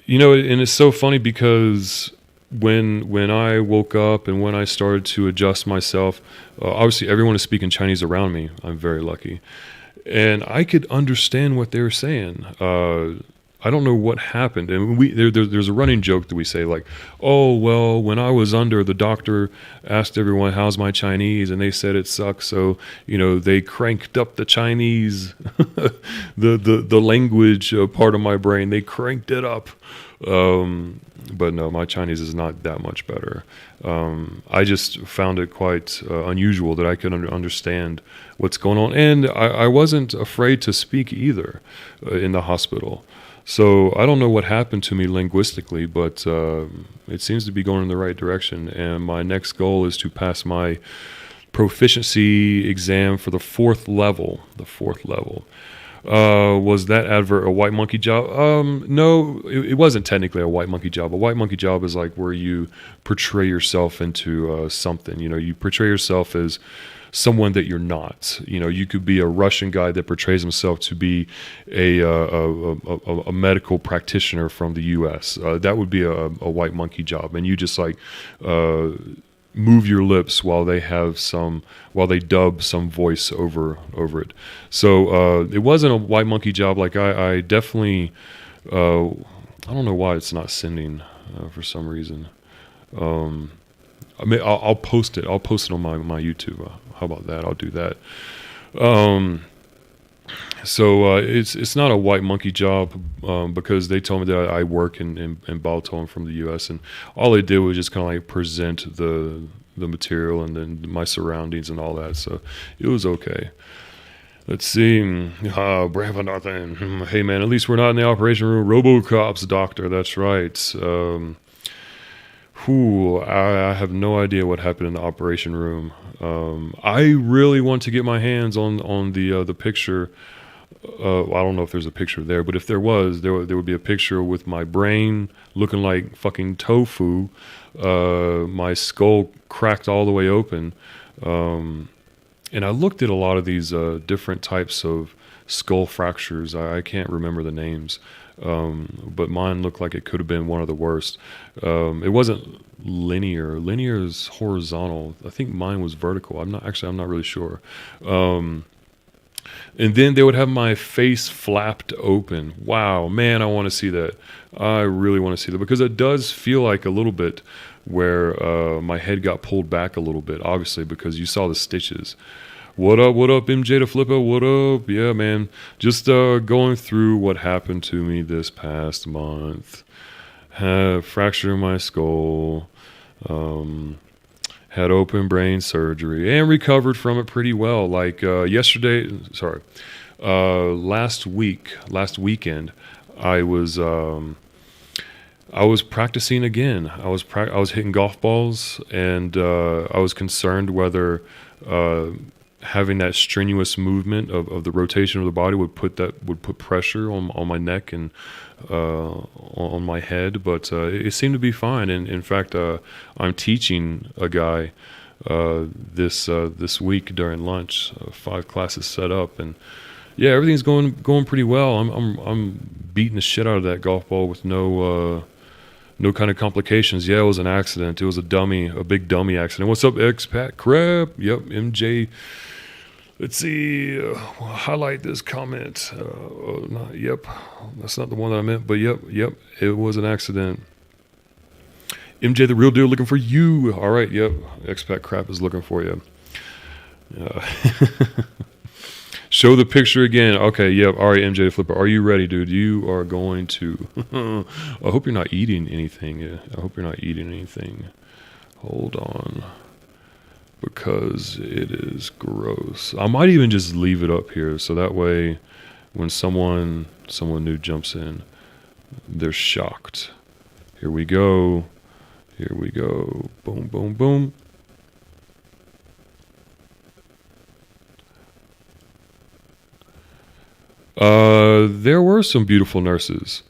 it's so funny because when I woke up and when I started to adjust myself, obviously everyone is speaking Chinese around me. I'm very lucky, and I could understand what they were saying. I don't know what happened, and there's a running joke that we say like, "Oh well, when I was under, the doctor asked everyone how's my Chinese, and they said it sucks, so they cranked up the Chinese, the language part of my brain. They cranked it up." But no, my Chinese is not that much better. I just found it quite unusual that I could understand what's going on, and I wasn't afraid to speak either in the hospital. So I don't know what happened to me linguistically, but it seems to be going in the right direction. And my next goal is to pass my proficiency exam for the fourth level. The fourth level. Was that advert a white monkey job? No, it wasn't technically a white monkey job. A white monkey job is like where you portray yourself into something. You portray yourself as someone that you're not. You could be a Russian guy that portrays himself to be a medical practitioner from the U.S. That would be a white monkey job, and you just like move your lips while they dub some voice over it. So it wasn't a white monkey job. Like I definitely I don't know why it's not sending for some reason. I mean, I'll post it. I'll post it on my YouTube. How about that? I'll do that. So it's not a white monkey job because they told me that I work in Baltimore from the U.S. and all they did was just kind of like present the material and then my surroundings and all that. So it was okay. Let's see. Brave for nothing. Hey man, at least we're not in the operation room. RoboCop's doctor. That's right. I have no idea what happened in the operation room. I really want to get my hands on the picture. I don't know if there's a picture there, but if there was, there would be a picture with my brain looking like fucking tofu, my skull cracked all the way open, and I looked at a lot of these different types of skull fractures. I can't remember the names. But mine looked like it could have been one of the worst. It wasn't linear. Linear is horizontal. I think mine was vertical. I'm not really sure. And then they would have my face flapped open. Wow, man, I want to see that. I really want to see that because it does feel like a little bit where my head got pulled back a little bit, obviously, because you saw the stitches. What up, MJ the Flipper? What up? Yeah, man. Just going through what happened to me this past month. Fractured my skull. Had open brain surgery and recovered from it pretty well. Like last weekend, I was practicing again. I was hitting golf balls, and I was concerned whether having that strenuous movement of the rotation of the body would put pressure on my neck and on my head, but it seemed to be fine. And in fact, I'm teaching a guy this week during lunch, 5 classes set up, and yeah, everything's going pretty well. I'm beating the shit out of that golf ball with no kind of complications. Yeah, it was an accident. It was a big dummy accident. What's up, expat crap? Yep, MJ. Let's see. Highlight this comment. Yep, that's not the one that I meant. But yep, it was an accident. MJ, the real deal, looking for you. All right, yep. Expat crap is looking for you. Show the picture again. Okay, yep. All right, MJ the Flipper. Are you ready, dude? You are going to. I hope you're not eating anything. Hold on. Because it is gross. I might even just leave it up here so that way when someone new jumps in, they're shocked. Here we go. Boom, boom, boom. There were some beautiful nurses.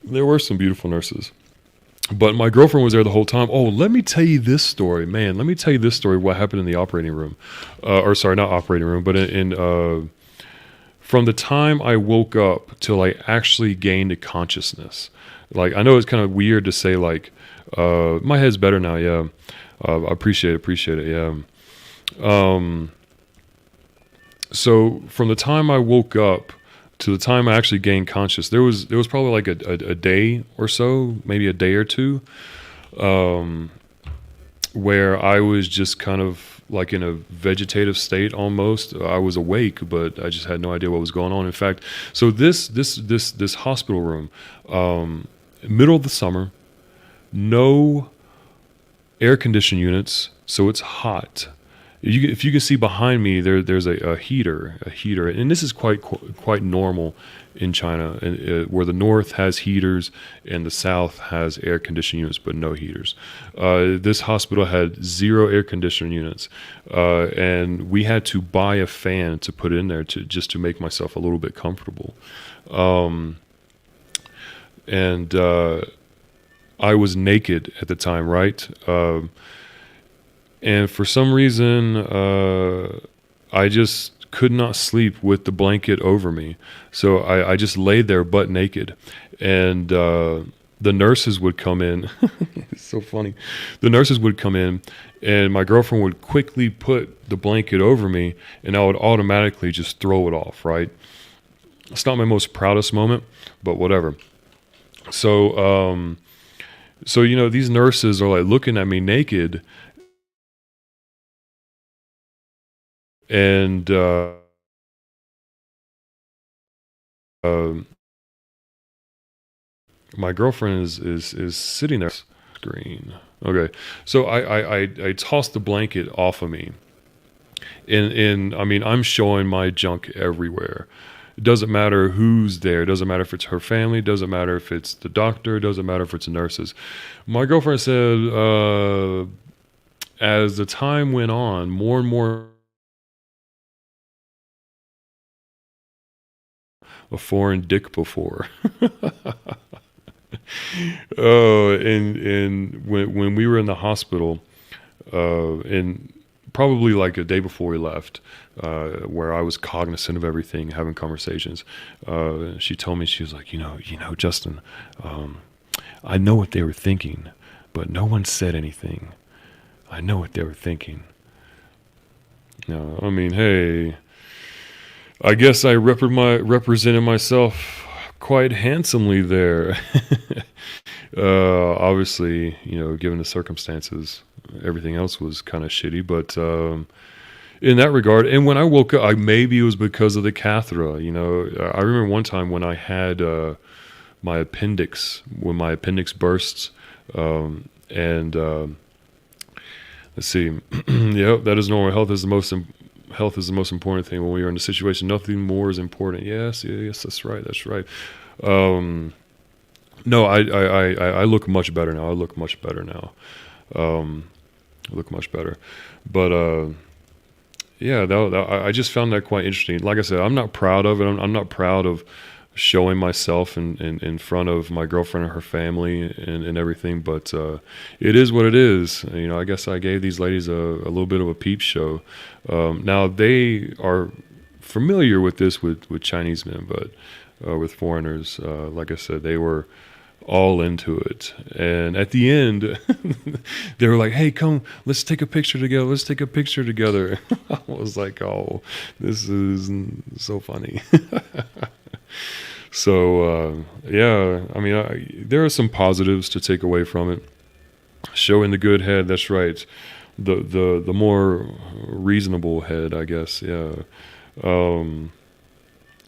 There were some beautiful nurses. But my girlfriend was there the whole time. Oh, let me tell you this story, man. Let me tell you this story. What happened in the operating room, or sorry, not operating room, but from the time I woke up till I actually gained a consciousness. Like I know it's kind of weird to say like, my head's better now. Yeah, I appreciate it. Yeah. Um, so from the time I woke up to the time I actually gained conscious, there was probably like a day or so, maybe a day or two, um, where I was just kind of like in a vegetative state almost. I was awake, but I just had no idea what was going on. In fact, so this hospital room, middle of the summer, no air conditioning units, so it's hot. If you can see behind me, there's a heater, and this is quite normal in China, where the north has heaters and the south has air conditioning units, but no heaters. This hospital had zero air conditioning units, and we had to buy a fan to put in there to make myself a little bit comfortable. Um, and I was naked at the time, right? And for some reason, I just could not sleep with the blanket over me. So I just laid there butt naked. And the nurses would come in. It's so funny. The nurses would come in, and my girlfriend would quickly put the blanket over me, and I would automatically just throw it off, right? It's not my most proudest moment, but whatever. So, these nurses are like looking at me naked, and um, my girlfriend is sitting there. Screen. Okay, so I tossed the blanket off of me, and I mean I'm showing my junk everywhere. It doesn't matter who's there. It doesn't matter if it's her family. It doesn't matter if it's the doctor. It doesn't matter if it's the nurses. My girlfriend said, as the time went on, more and more a foreign dick before. Oh, and when we were in the hospital, and probably like a day before we left, where I was cognizant of everything, having conversations, she told me, she was like, Justin, I know what they were thinking, but no one said anything. I know what they were thinking. No, I mean, hey, I guess I represented myself quite handsomely there. Obviously, given the circumstances, everything else was kind of shitty. But in that regard, and when I woke up, maybe it was because of the catheter. I remember one time when I had when my appendix bursts, and let's see, yeah, that is normal. Health is the most important thing when we are in a situation. Nothing more is important. Yes, that's right. That's right. No, I look much better now. I look much better. But yeah, I just found that quite interesting. Like I said, I'm not proud of it. I'm not proud of showing myself in front of my girlfriend and her family and everything. But it is what it is. I guess I gave these ladies a little bit of a peep show. Now they are familiar with this with Chinese men, but with foreigners, like I said, they were all into it. And at the end, they were like, "Hey, come, let's take a picture together. Let's take a picture together." I was like, "Oh, this is so funny." So yeah, I mean, there are some positives to take away from it. Showing the good head, that's right. The more reasonable head, I guess. Yeah. Um,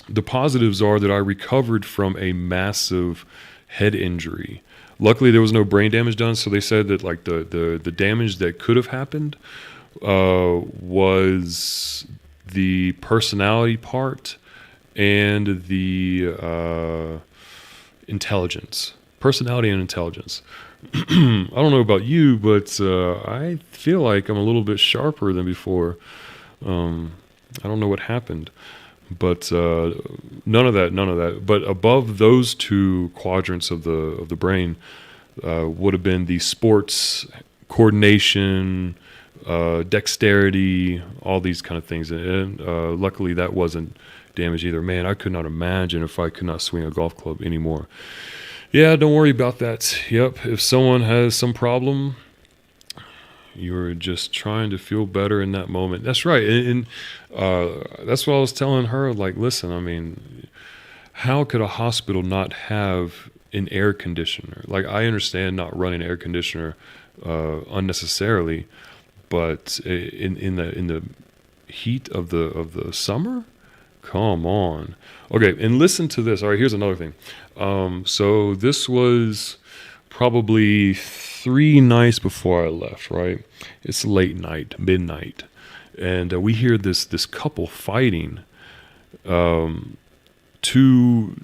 the positives are that I recovered from a massive head injury. Luckily, there was no brain damage done. So they said that like the damage that could have happened was the personality part and the intelligence, personality and intelligence. I don't know about you, but I feel like I'm a little bit sharper than before. I don't know what happened, But none of that. But above those two quadrants of the brain would have been the sports coordination, dexterity, all these kind of things. And luckily, that wasn't damaged either. Man, I could not imagine if I could not swing a golf club anymore. Yeah, don't worry about that. Yep, if someone has some problem, you're just trying to feel better in that moment. That's right. And that's what I was telling her. Like, listen, I mean, how could a hospital not have an air conditioner? Like, I understand not running an air conditioner unnecessarily, but in the heat of the summer, come on. Okay, and listen to this. All right, here's another thing. So this was probably 3 nights before I left, right? It's late night, midnight. And we hear this couple fighting two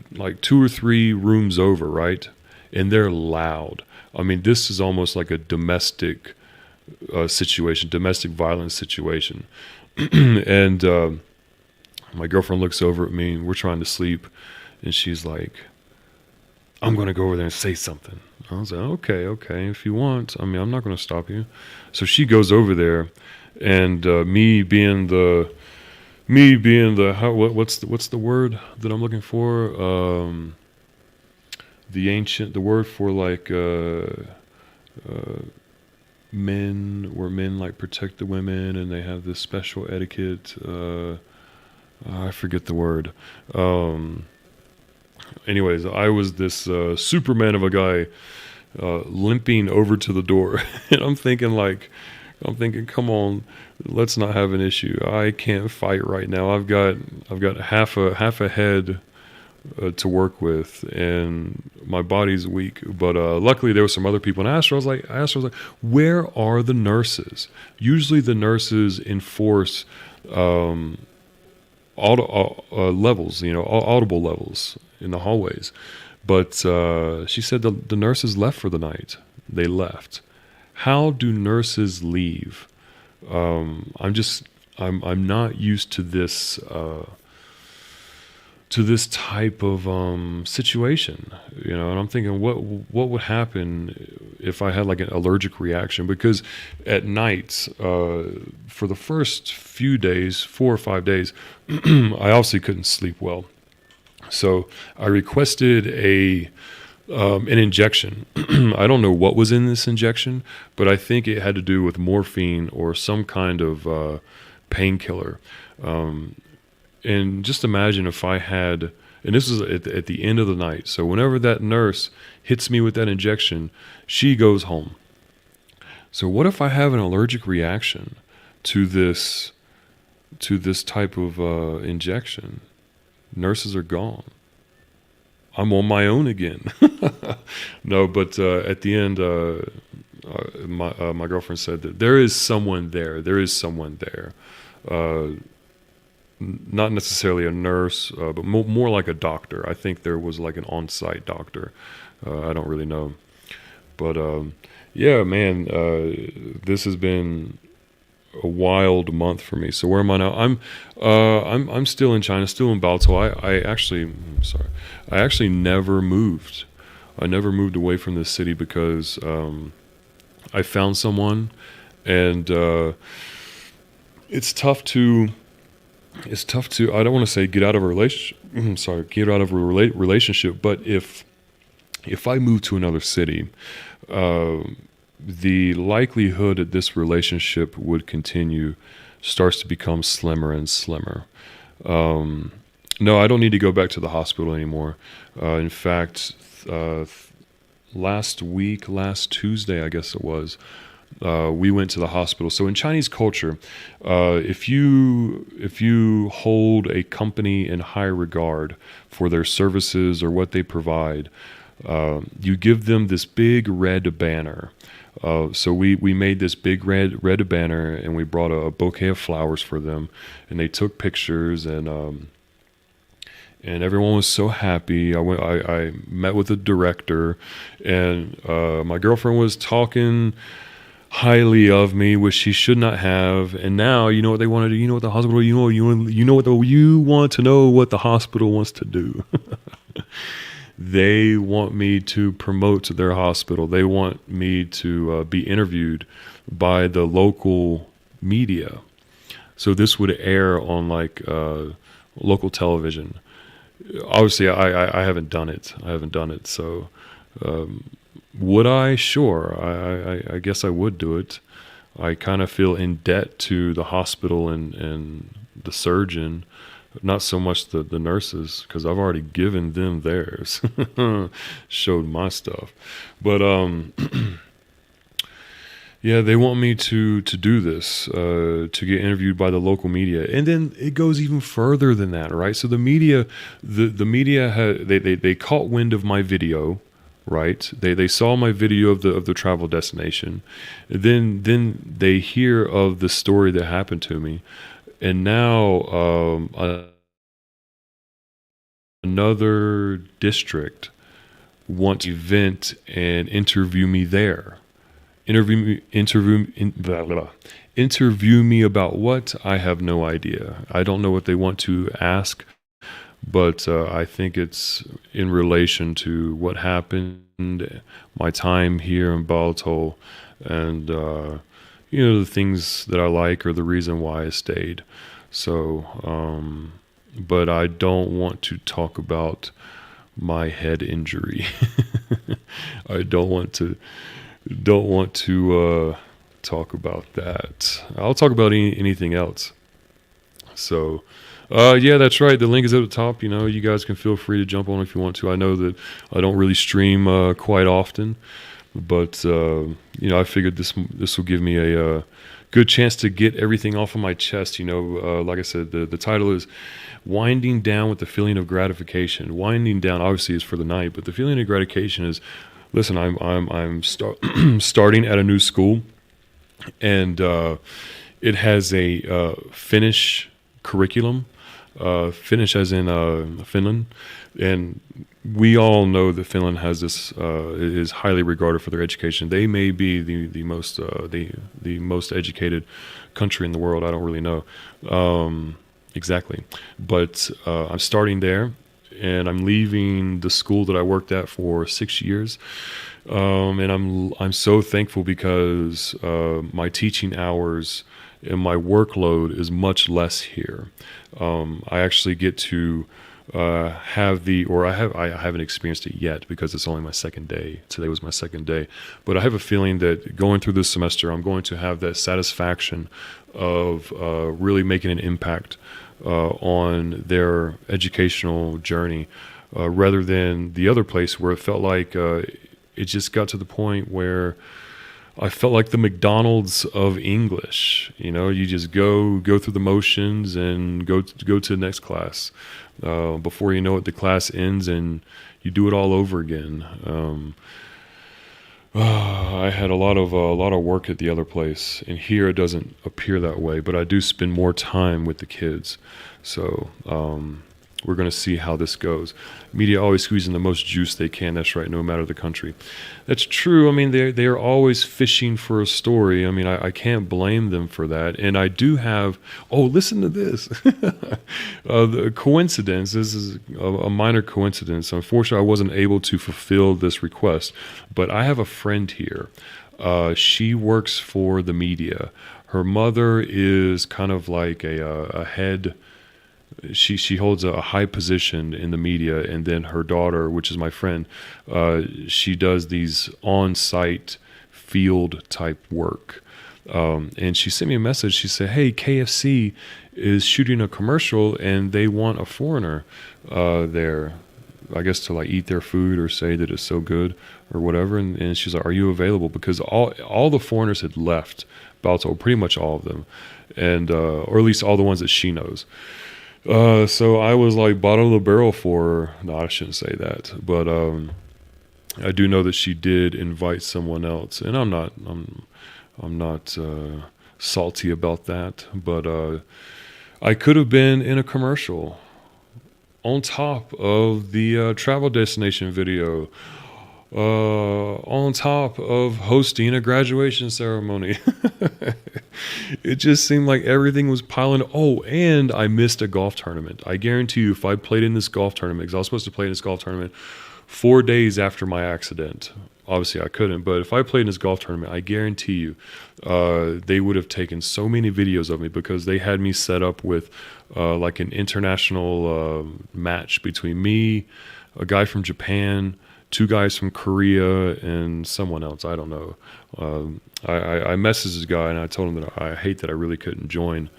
or three rooms over, right? And they're loud. I mean, this is almost like a domestic situation, domestic violence situation. And my girlfriend looks over at me, and we're trying to sleep, and she's like, I'm going to go over there and say something. I was like, okay, if you want. I mean, I'm not going to stop you. So she goes over there, and what's the word that I'm looking for? The word for like where men like protect the women, and they have this special etiquette. I forget the word. Anyways, I was this Superman of a guy limping over to the door, and I'm thinking, come on, let's not have an issue. I can't fight right now. I've got half a head to work with, and my body's weak. But luckily, there were some other people, and I asked her, where are the nurses? Usually, the nurses enforce levels, audible levels in the hallways. But she said the nurses left for the night. They left. How do nurses leave? I'm not used to this type of situation, and I'm thinking, what would happen if I had like an allergic reaction? Because at night, for the first few days, 4 or 5 days, I obviously couldn't sleep well. So I requested an injection. I don't know what was in this injection, but I think it had to do with morphine or some kind of painkiller. And just imagine if I had, and this was at the end of the night. So whenever that nurse hits me with that injection, she goes home. So what if I have an allergic reaction to this type of injection? Nurses are gone. I'm on my own again. No, but at the end, my girlfriend said that there is someone there. There is someone there. Not necessarily a nurse, but more like a doctor. I think there was like an on-site doctor. I don't really know. But yeah, man, this has been a wild month for me. So where am I now? I'm still in China, still in Baotou. I actually never moved. I never moved away from this city because I found someone, and it's tough to. I don't want to say get out of a relationship. Get out of a relationship. But if I move to another city, the likelihood that this relationship would continue starts to become slimmer and slimmer. No, I don't need to go back to the hospital anymore. In fact, last Tuesday, I guess it was, we went to the hospital. So in Chinese culture, if you hold a company in high regard for their services or what they provide, you give them this big red banner. So we made this big red banner, and we brought a bouquet of flowers for them, and they took pictures, and everyone was so happy. I met with the director, and my girlfriend was talking highly of me, which she should not have. And now, you know what they want to do? You know what the hospital, you want to know what the hospital wants to do. They want me to promote to their hospital. They want me to be interviewed by the local media. So this would air on like local television. Obviously, I haven't done it. I haven't done it. So would I? Sure. I guess I would do it. I kind of feel in debt to the hospital and the surgeon, not so much the nurses, because I've already given them theirs, showed my stuff. But yeah, they want me to do this, to get interviewed by the local media, and then it goes even further than that, right? So the media, the media they caught wind of my video, right? They saw my video of the travel destination, then they hear of the story that happened to me, and now another district wants to event and interview me there. Blah, blah. Interview me about what? I have no idea. I don't know what they want to ask, but I think it's in relation to what happened, my time here in Balto, and the things that I like or the reason why I stayed. So, but I don't want to talk about my head injury. I don't want to talk about that. I'll talk about anything else. So, yeah, that's right. The link is at the top. You guys can feel free to jump on if you want to. I know that I don't really stream quite often, but I figured this will give me a good chance to get everything off of my chest. Like I said, the title is "Winding Down with the Feeling of Gratification." Winding down, obviously, is for the night, but the feeling of gratification is, listen, I'm starting at a new school, and it has a Finnish curriculum. Finnish as in Finland, and we all know that Finland has this is highly regarded for their education. They may be the most educated country in the world. I don't really know exactly, but I'm starting there, and I'm leaving the school that I worked at for 6 years, and I'm so thankful because my teaching hours and my workload is much less here. I actually get to I haven't experienced it yet because it's only my second day. Today was my second day, but I have a feeling that going through this semester, I'm going to have that satisfaction of really making an impact on their educational journey, rather than the other place where it felt like it just got to the point where I felt like the McDonald's of English. You just go through the motions and go to the next class. Before you know it, the class ends and you do it all over again. I had a lot of work at the other place, and here it doesn't appear that way. But I do spend more time with the kids, so we're going to see how this goes. Media always squeezing the most juice they can. That's right, no matter the country. That's true. I mean, they are always fishing for a story. I mean, I can't blame them for that. And I do have. Oh, listen to this. The coincidence. This is a minor coincidence. Unfortunately, I wasn't able to fulfill this request. But I have a friend here. She works for the media. Her mother is kind of like a head. She holds a high position in the media, and then her daughter, which is my friend, she does these on-site field type work. And she sent me a message. She said, "Hey, KFC is shooting a commercial, and they want a foreigner there, I guess to like eat their food or say that it's so good or whatever." And she's like, "Are you available?" Because all the foreigners had left Balto, pretty much all of them, and or at least all the ones that she knows. So I was like bottom of the barrel for her. No, I shouldn't say that, but I do know that she did invite someone else, and I'm not salty about that. But I could have been in a commercial on top of the travel destination video, on top of hosting a graduation ceremony. It just seemed like everything was piling. Oh, and I missed a golf tournament. I guarantee you, if I played in this golf tournament, because I was supposed to play in this golf tournament 4 days after my accident. Obviously, I couldn't, but if I played in this golf tournament, I guarantee you, they would have taken so many videos of me, because they had me set up with like an international match between me, a guy from Japan, two guys from Korea, and someone else. I don't know. I messaged this guy and I told him that I hate that I really couldn't join,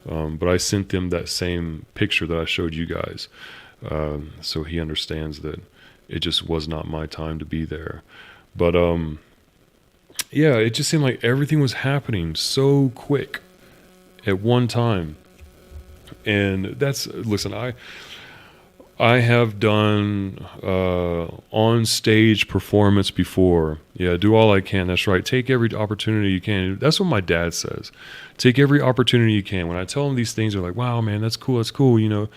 but I sent them that same picture that I showed you guys, so he understands that it just was not my time to be there. But yeah, it just seemed like everything was happening so quick at one time. And that's, listen, I have done on stage performance before. Yeah, do all I can. That's right. Take every opportunity you can. That's what my dad says. Take every opportunity you can. When I tell them these things, they're like, "Wow, man, that's cool. That's cool. You know,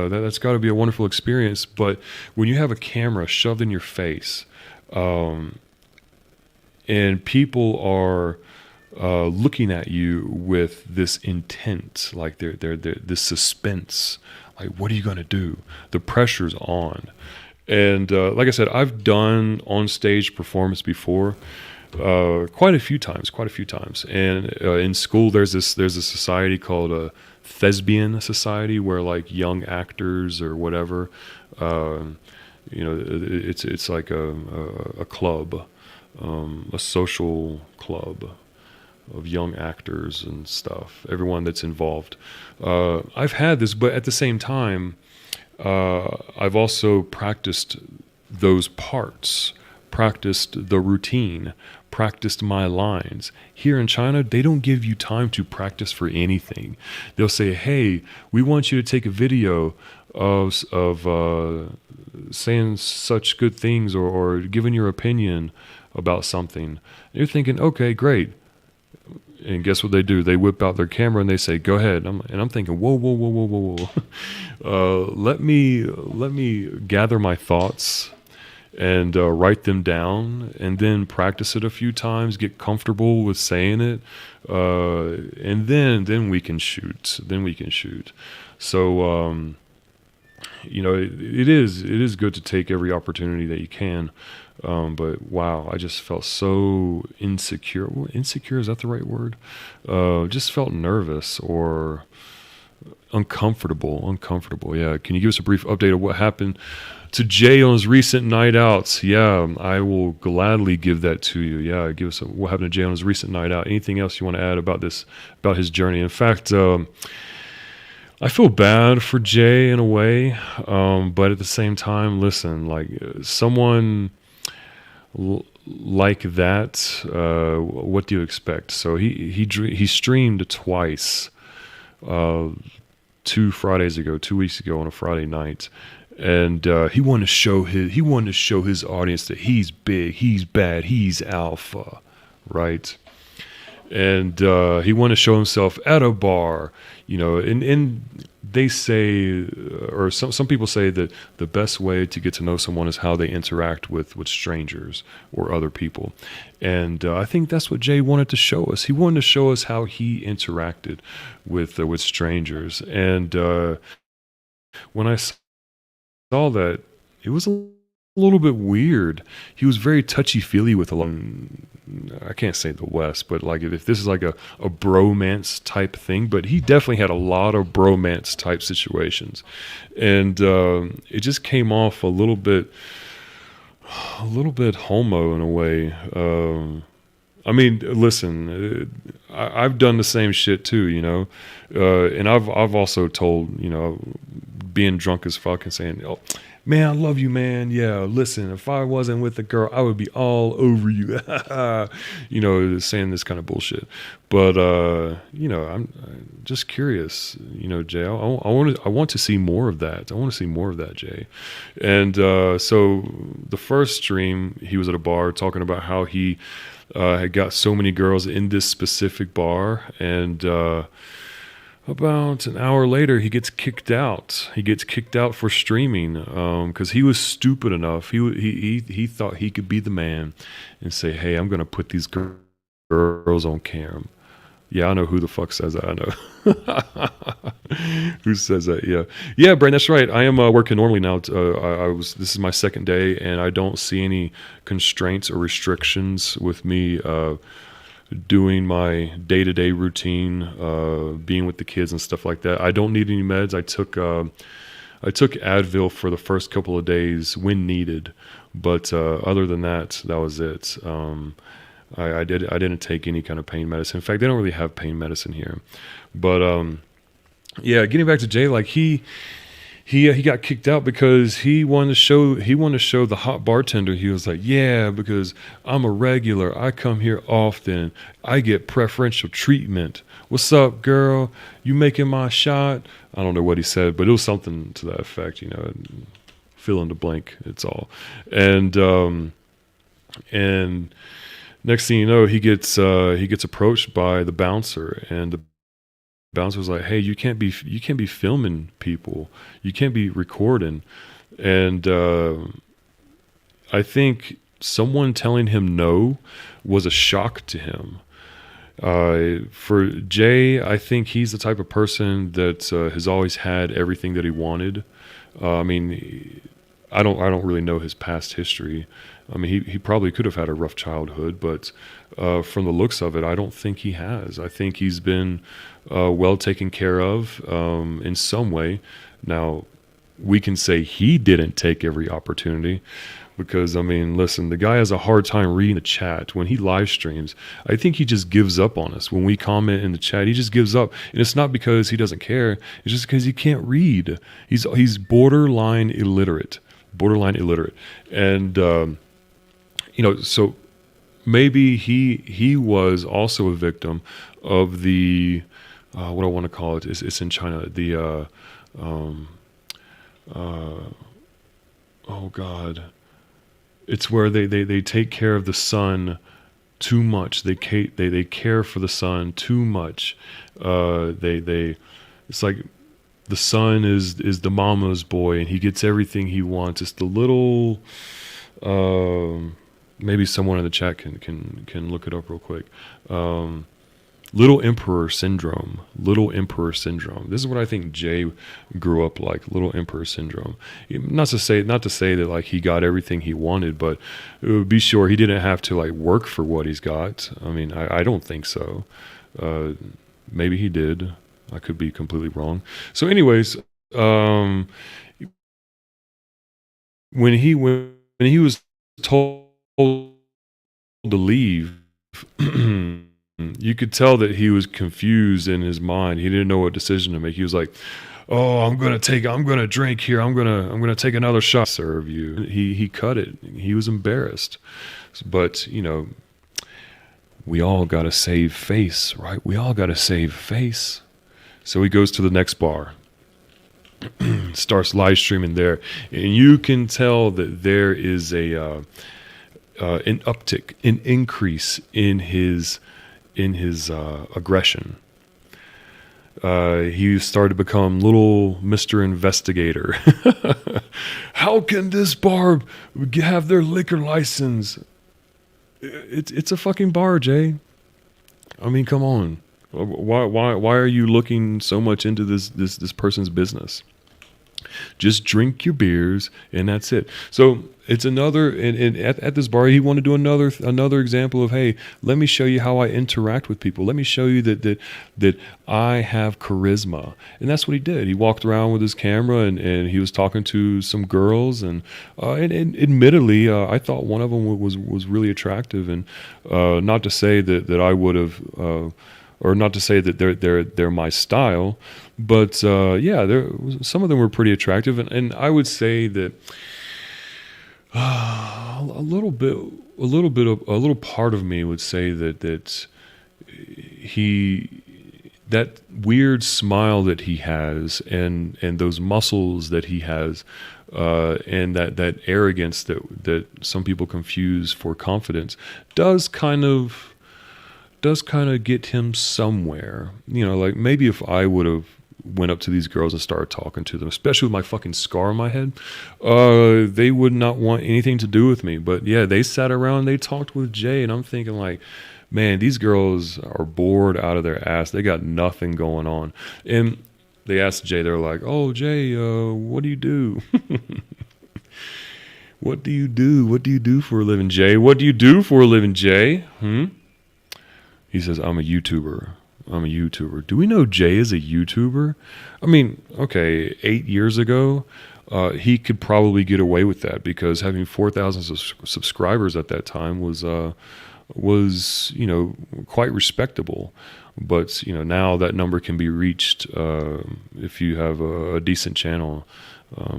that's got to be a wonderful experience." But when you have a camera shoved in your face, and people are looking at you with this intent, like they're this suspense. Like, what are you going to do? The pressure's on. And like I said, I've done on-stage performance before, quite a few times. And in school, there's a society called a thespian society, where like young actors or whatever, it's like a club, a social club of young actors and stuff, everyone that's involved. I've had this, but at the same time, I've also practiced those parts, practiced the routine, practiced my lines. Here in China, they don't give you time to practice for anything. They'll say, "Hey, we want you to take a video of saying such good things, or giving your opinion about something." And you're thinking, okay, great. And guess what they do? They whip out their camera and they say, "Go ahead." And I'm thinking, whoa. Let me gather my thoughts and write them down, and then practice it a few times, get comfortable with saying it, and then we can shoot. So it is good to take every opportunity that you can. But wow, I just felt so insecure. Well, insecure, is that the right word? Just felt nervous or uncomfortable. Yeah. Can you give us a brief update of what happened to Jay on his recent night outs? Yeah, I will gladly give that to you. Yeah, give us what happened to Jay on his recent night out. Anything else you want to add about his journey? In fact, I feel bad for Jay in a way, but at the same time, listen, like someone like that, what do you expect? So he streamed twice, 2 weeks ago on a Friday night, and he wanted to show his audience that he's big, he's bad, he's alpha, right? And he wanted to show himself at a bar, and they say, or some people say, that the best way to get to know someone is how they interact with strangers or other people. And I think that's what Jay wanted to show us. He wanted to show us how he interacted with strangers. And when I saw that, it was a little bit weird. He was very touchy-feely with a lot. I can't say the West, but like if this is like a bromance type thing, but he definitely had a lot of bromance type situations, and it just came off a little bit homo in a way. I mean, listen, I've done the same shit too, and I've also told, being drunk as fuck and saying, "Oh, man, I love you, man. Yeah, listen, if I wasn't with a girl, I would be all over you." Saying this kind of bullshit. But I'm just curious, Jay. I want to see more of that. I want to see more of that, Jay. And so the first stream, he was at a bar talking about how he had got so many girls in this specific bar, and About an hour later, he gets kicked out. He gets kicked out for streaming because he was stupid enough. He thought he could be the man and say, "Hey, I'm gonna put these girls on cam." Yeah, I know who the fuck says that. I know who says that. Yeah, yeah, Brian, that's right. I am working normally now. I was. This is my second day, and I don't see any constraints or restrictions with me. Doing my day-to-day routine, being with the kids and stuff like that. I don't need any meds. I took Advil for the first couple of days when needed, but other than that, that was it. I didn't take any kind of pain medicine. In fact, they don't really have pain medicine here. But yeah, getting back to Jay, like he got kicked out because he wanted to show the hot bartender. He was like, yeah, because I'm a regular. I come here often. I get preferential treatment. What's up, girl? You making my shot? I don't know what he said, but it was something to that effect, you know, fill in the blank. It's all. And next thing you know, he gets approached by the bouncer, and the bouncer was like, "Hey, you can't be filming people. You can't be recording." And I think someone telling him no was a shock to him. For Jay, I think he's the type of person that has always had everything that he wanted. I mean, I don't really know his past history. I mean, he probably could have had a rough childhood, but from the looks of it, I don't think he has. I think he's been well taken care of in some way. Now, we can say he didn't take every opportunity because, I mean, listen, the guy has a hard time reading the chat. When he live streams, I think he just gives up on us. When we comment in the chat, he just gives up. And it's not because he doesn't care. It's just because he can't read. He's borderline illiterate. And, you know, so maybe he was also a victim of the, what I want to call it, it's in China, the, oh God, it's where they take care of the son too much. They care for the son too much. It's like the son is the mama's boy, and he gets everything he wants. It's the little, maybe someone in the chat can look it up real quick. Little Emperor Syndrome. This is what I think Jay grew up like. Little Emperor Syndrome. Not to say that like he got everything he wanted, but be sure he didn't have to like work for what he's got. I mean, I don't think so. Maybe he did. I could be completely wrong. So, anyways, when he was told to leave. You could tell that he was confused in his mind. He didn't know what decision to make. He was like, "Oh, I'm gonna drink here. I'm gonna take another shot. Serve you." He cut it. He was embarrassed, but you know, we all gotta save face, right? We all gotta save face. So he goes to the next bar, starts live streaming there, and you can tell that there is an uptick, an increase in his aggression. He started to become little Mr. Investigator. How can this bar have their liquor license? It's a fucking bar, Jay. I mean, come on. Why are you looking so much into this person's business? Just drink your beers and that's it. So it's another, and at this bar, he wanted to do another example of, hey, let me show you how I interact with people. Let me show you that I have charisma. And that's what he did. He walked around with his camera and he was talking to some girls, and admittedly, I thought one of them was really attractive, and not to say that I would have, or not to say that they're my style, but yeah, some of them were pretty attractive, and I would say that a little part of me would say that that weird smile that he has, and those muscles that he has, and that arrogance that some people confuse for confidence, does kind of does kind of get him somewhere. Like maybe if I would have went up to these girls and started talking to them, especially with my fucking scar on my head, they would not want anything to do with me. But yeah, they sat around, they talked with Jay, and I'm thinking like, man, these girls are bored out of their ass. They got nothing going on. And they asked Jay, they're like, oh, Jay, what do you do? What do you do? What do you do for a living, Jay? What do you do for a living, Jay? He says, I'm a YouTuber. I'm a YouTuber. Do we know Jay is a YouTuber? I mean, okay, 8 years ago, he could probably get away with that because having 4,000 subscribers at that time was quite respectable. But now that number can be reached if you have a decent channel.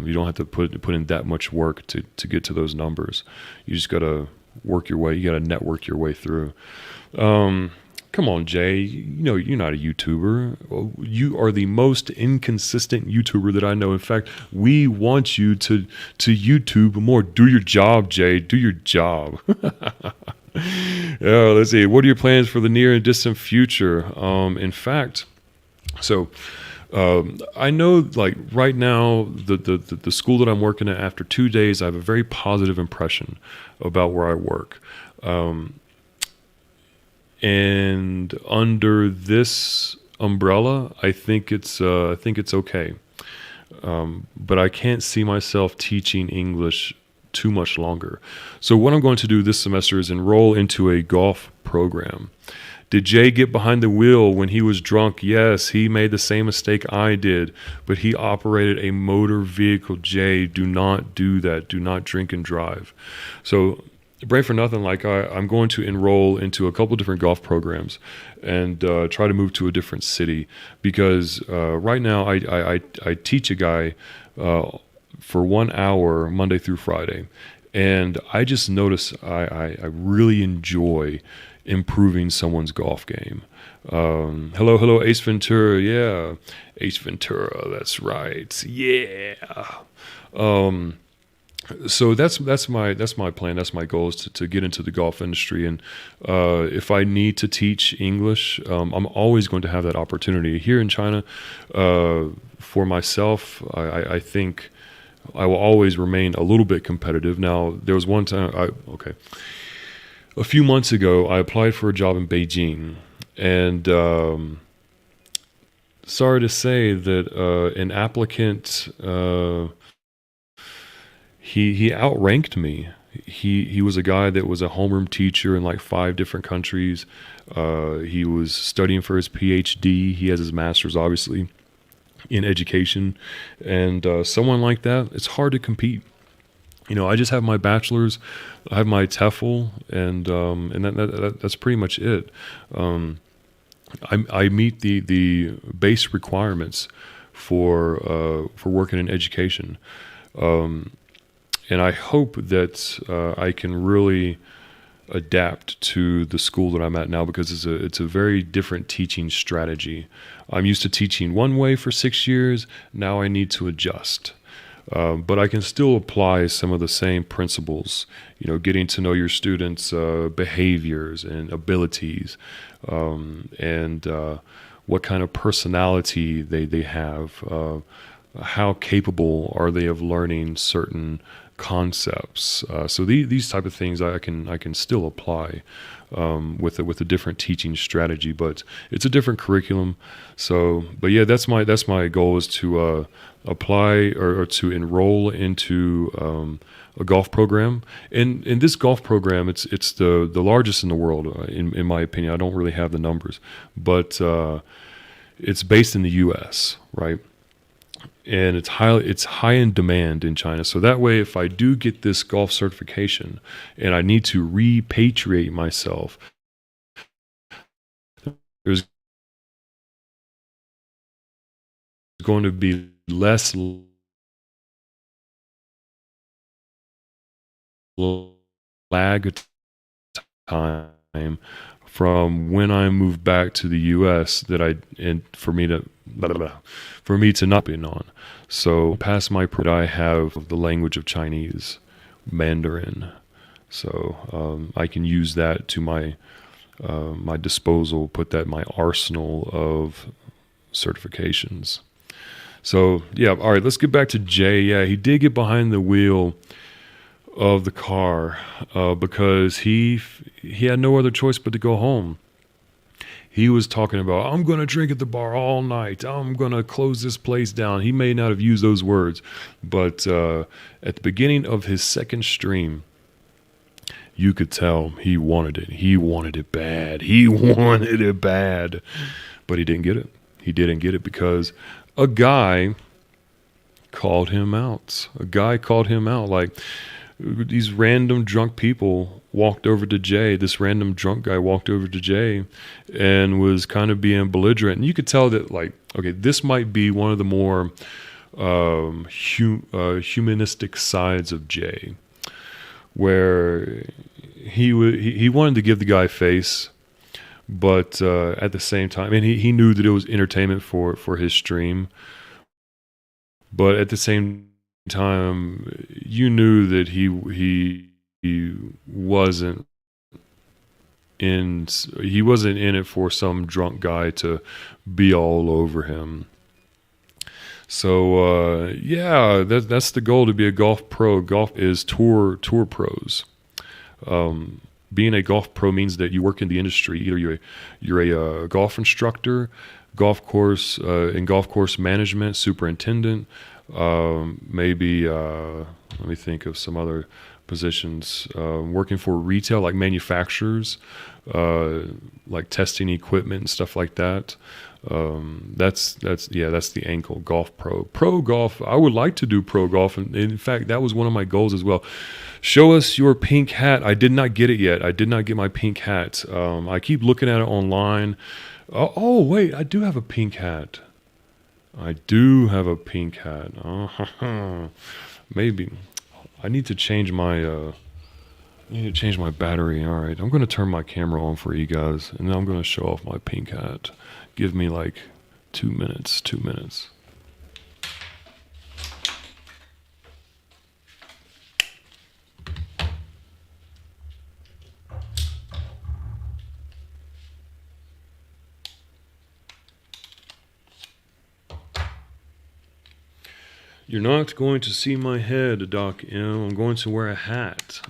You don't have to put in that much work to get to those numbers. You just gotta work your way. You gotta network your way through. Come on, Jay. You're not a YouTuber. You are the most inconsistent YouTuber that I know. In fact, we want you to YouTube more. Do your job, Jay. Do your job. Yeah, let's see. What are your plans for the near and distant future? In fact, so I know, like right now, the school that I'm working at, after 2 days, I have a very positive impression about where I work. And under this umbrella, I think it's okay. But I can't see myself teaching English too much longer. So what I'm going to do this semester is enroll into a golf program. Did Jay get behind the wheel when he was drunk? Yes, he made the same mistake I did, but he operated a motor vehicle. Jay, do not do that. Do not drink and drive. So, brain for nothing, like I'm going to enroll into a couple different golf programs and try to move to a different city because right now I teach a guy for 1 hour Monday through Friday, and I just notice I really enjoy improving someone's golf game. Hello, Ace Ventura. Yeah, Ace Ventura. That's right. Yeah. So that's my plan. That's my goal, is to get into the golf industry. And if I need to teach English, I'm always going to have that opportunity here in China. For myself, I think I will always remain a little bit competitive. Now, there was one time, a few months ago, I applied for a job in Beijing, and sorry to say that an applicant, he outranked me. He was a guy that was a homeroom teacher in like 5 different countries. He was studying for his PhD. He has his master's, obviously, in education, and someone like that, it's hard to compete. I just have my bachelor's, I have my TEFL, and that's pretty much it. I meet the base requirements for working in education, and I hope that I can really adapt to the school that I'm at now, because it's a very different teaching strategy. I'm used to teaching one way for 6 years. Now I need to adjust. But I can still apply some of the same principles, getting to know your students' behaviors and abilities, and what kind of personality they have, how capable are they of learning certain concepts. So these type of things I can still apply with a different teaching strategy, but it's a different curriculum. So, but yeah, that's my goal, is to apply or to enroll into a golf program. And in this golf program, it's the largest in the world, in my opinion. I don't really have the numbers, but it's based in the U.S., right? And it's high in demand in China. So that way, if I do get this golf certification and I need to repatriate myself, there's going to be less lag time from when I moved back to the U.S. for me to not be on. So past my I have the language of Chinese, Mandarin. So I can use that to my my disposal, put that in my arsenal of certifications. So yeah, all right, let's get back to Jay. Yeah, he did get behind the wheel of the car because he had no other choice but to go home. He was talking about, I'm going to drink at the bar all night. I'm going to close this place down. He may not have used those words, but at the beginning of his second stream, you could tell he wanted it. He wanted it bad. He wanted it bad, but he didn't get it. He didn't get it because a guy called him out. A guy called him out. Like, these random drunk people walked over to Jay. This random drunk guy walked over to Jay and was kind of being belligerent. And you could tell that, like, okay, this might be one of the more humanistic sides of Jay, where he wanted to give the guy face, but at the same time, and he knew that it was entertainment for his stream, but at the same time, you knew that he wasn't in it for some drunk guy to be all over him. So yeah, that's the goal, to be a golf pro. Golf is tour pros. Being a golf pro means that you work in the industry. Either you're a golf instructor, golf course management, superintendent. Maybe let me think of some other positions. Working for retail, like manufacturers, like testing equipment and stuff like that. That's the ankle. Golf pro golf. I would like to do pro golf, and in fact, that was one of my goals as well. Show us your pink hat. I did not get it yet. I did not get my pink hat. I keep looking at it online. Oh wait, I do have a pink hat. I do have a pink hat. Maybe I need to change my battery. All right, I'm going to turn my camera on for you guys, and then I'm going to show off my pink hat. Give me like 2 minutes. 2 minutes. You're not going to see my head, Doc M. I'm going to wear a hat.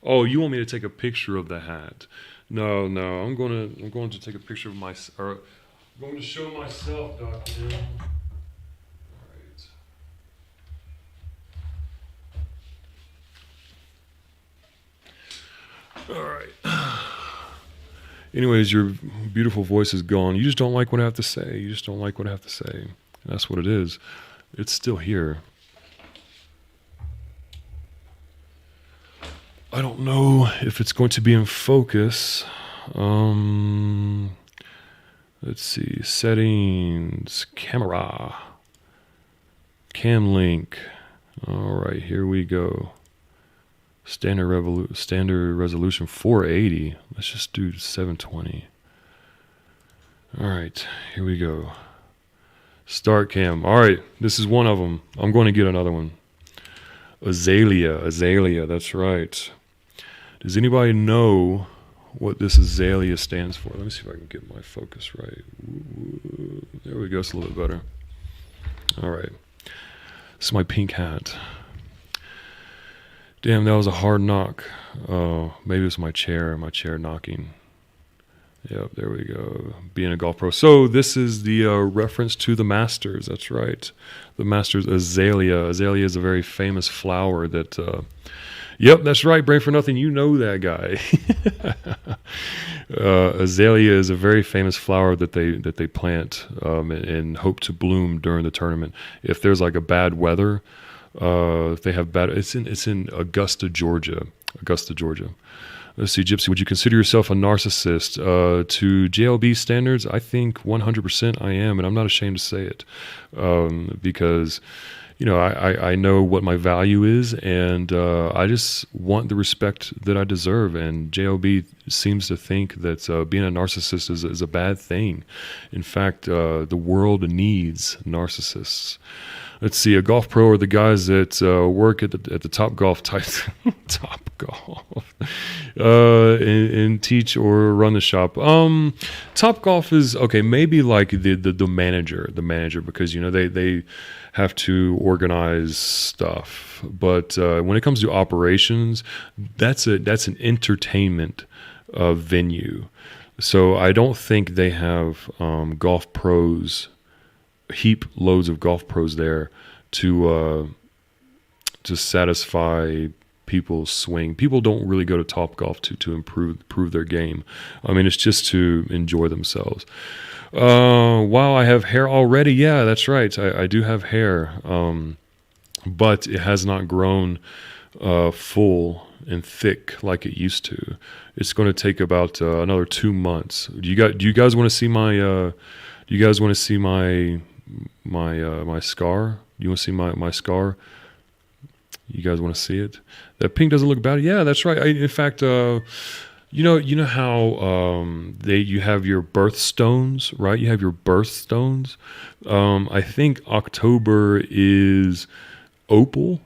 Oh, you want me to take a picture of the hat? No. I'm going to take a picture of I'm going to show myself, Doc M. All right. Anyways, your beautiful voice is gone. You just don't like what I have to say. That's what it is. It's still here. I don't know if it's going to be in focus. Let's see. Settings. Camera. Cam link. All right, here we go. Standard resolution 480. Let's just do 720. All right, here we go. Start cam. All right, this is one of them. I'm going to get another one. Azalea, that's right. Does anybody know what this azalea stands for? Let me see if I can get my focus right. There we go, it's a little bit better. All right, this is my pink hat. Damn, that was a hard knock. Oh, maybe it was my chair knocking. Yep, there we go. Being a golf pro. So this is the reference to the Masters. That's right. The Masters azalea. Azalea is a very famous flower that... yep, that's right. Brain for Nothing. You know that guy. Azalea is a very famous flower that they plant and hope to bloom during the tournament. If there's like a bad weather, if they have bad... It's in Augusta, Georgia. Let's see, Gypsy, would you consider yourself a narcissist? To JLB standards, I think 100% I am, and I'm not ashamed to say it. Because, you know, I know what my value is, and I just want the respect that I deserve. And JLB seems to think that being a narcissist is a bad thing. In fact, the world needs narcissists. let's see, a golf pro are the guys that work at the Top Golf type, Top Golf, and teach or run the shop. Top Golf is okay. Maybe like the manager, because they have to organize stuff. But when it comes to operations, that's an entertainment venue. So I don't think they have golf pros, heap loads of golf pros there to satisfy people's swing. People don't really go to Top Golf to improve their game. I mean, it's just to enjoy themselves. Wow, I have hair already. Yeah, that's right. I do have hair, but it has not grown full and thick like it used to. It's going to take about another 2 months. Do you guys want to see my? Do you guys want to see my scar? You want to see my scar? You guys want to see it? That pink doesn't look bad. Yeah, that's right. In fact, you know how you have your birthstones, right? You have your birthstones. I think October is opal,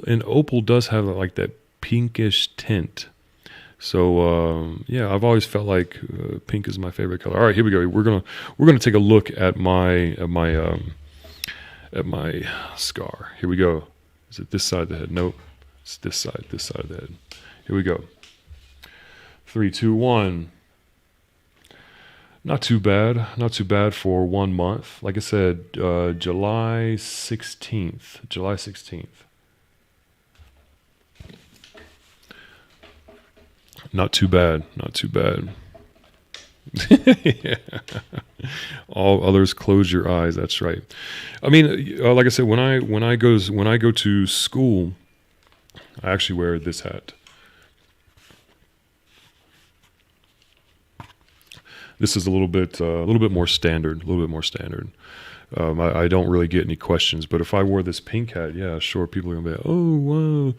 and opal does have like that pinkish tint. So yeah, I've always felt like pink is my favorite color. All right, here we go. We're gonna take a look at my scar. Here we go. Is it this side of the head? Nope. It's this side of the head. Here we go. 3, 2, 1. Not too bad for 1 month. Like I said, July 16th. Not too bad. Yeah. All others close your eyes. That's right. I mean, like I said, when I go to school, I actually wear this hat. This is a little bit more standard. I don't really get any questions, but if I wore this pink hat, yeah, sure, people are gonna be like, oh wow.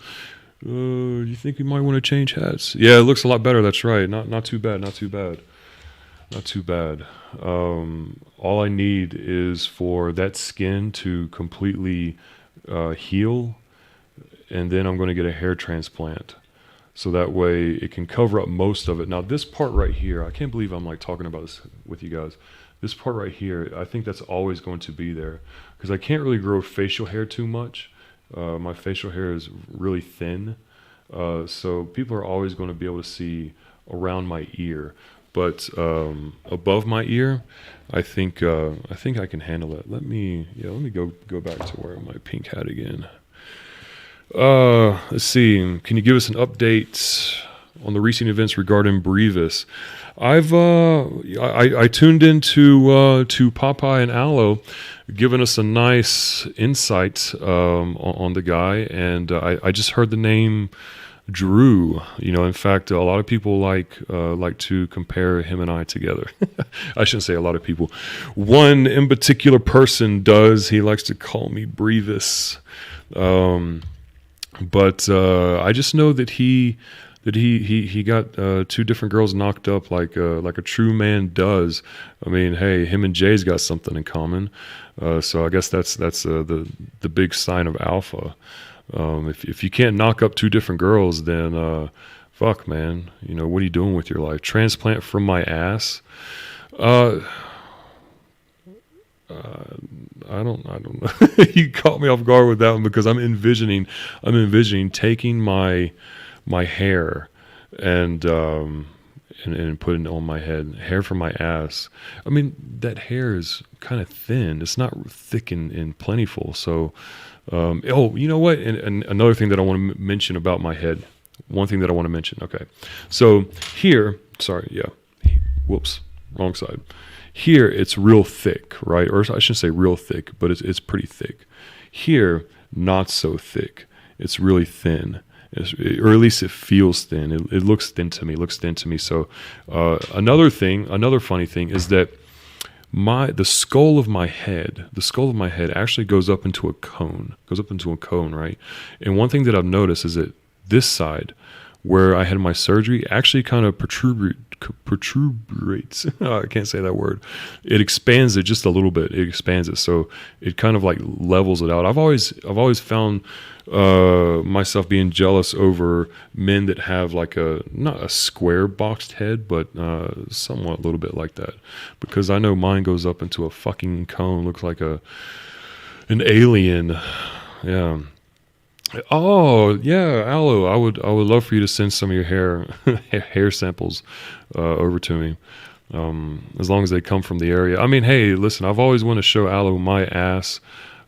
You think you might want to change hats? Yeah, it looks a lot better. That's right. Not too bad. All I need is for that skin to completely heal, and then I'm going to get a hair transplant, so that way it can cover up most of it. Now, this part right here, I can't believe I'm like talking about this with you guys. This part right here, I think that's always going to be there because I can't really grow facial hair too much. My facial hair is really thin, so people are always going to be able to see around my ear. But above my ear, I think I can handle it. Let me go back to wearing my pink hat again. Let's see. Can you give us an update on the recent events regarding Brevis? I tuned into to Popeye and Aloe, giving us a nice insight on the guy, and I just heard the name Drew. In fact, a lot of people like to compare him and I together. I shouldn't say a lot of people. One in particular person does. He likes to call me Brevis, but I just know that he got 2 different girls knocked up like a true man does. I mean, hey, him and Jay's got something in common. So I guess that's the big sign of alpha. If you can't knock up 2 different girls, then fuck, man. What are you doing with your life? Transplant from my ass? I don't know. You caught me off guard with that one because I'm envisioning taking my hair and putting it on my head, hair from my ass. I mean, that hair is kind of thin. It's not thick and plentiful. So, you know what? And another thing that I want to mention about my head. One thing that I want to mention. Okay. So here, sorry. Yeah. Whoops. Wrong side. Here, it's real thick, right? Or I shouldn't say real thick, but it's pretty thick. Here, not so thick. It's really thin. Or at least it feels thin. It looks thin to me. So another funny thing is that the skull of my head actually goes up into a cone, right? And one thing that I've noticed is that this side, where I had my surgery actually kind of protrubrates. I can't say that word. It expands it just a little bit. It expands it, so it kind of like levels it out. I've always found myself being jealous over men that have like not a square boxed head, but somewhat a little bit like that, because I know mine goes up into a fucking cone, looks like an alien. Yeah. Oh yeah, Aloe. I would love for you to send some of your hair samples over to me, as long as they come from the area. I mean, hey, listen, I've always wanted to show Aloe my ass,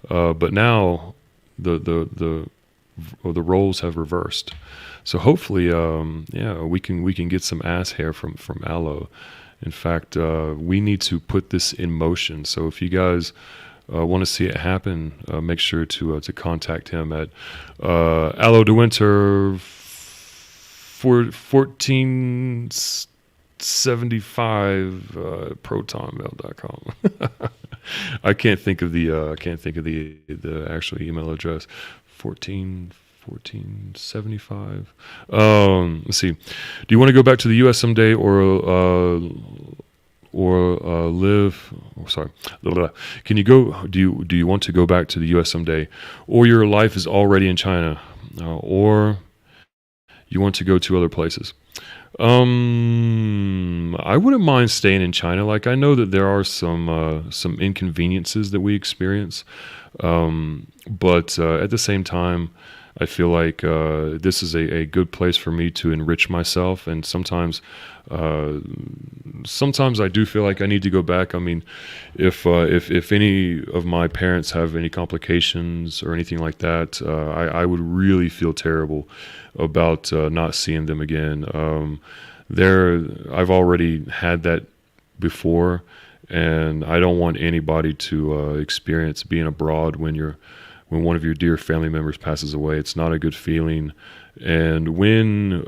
but now the roles have reversed. So hopefully, yeah, we can get some ass hair from Aloe. In fact, we need to put this in motion. So if you guys want to see it happen, make sure to contact him at Aloe de Winter 1475 protonmail.com. I can't think of the actual email address. 1475. Let's see. Do you want to go back to the U.S. someday, or live? Oh, sorry. Can you go? Do you want to go back to the U.S. someday, or your life is already in China, or you want to go to other places? I wouldn't mind staying in China. Like, I know that there are some inconveniences that we experience, but at the same time, I feel like this is a good place for me to enrich myself, and sometimes I do feel like I need to go back. I mean, if any of my parents have any complications or anything like that, I would really feel terrible about not seeing them again. I've already had that before, and I don't want anybody to experience being abroad when one of your dear family members passes away. It's not a good feeling. And when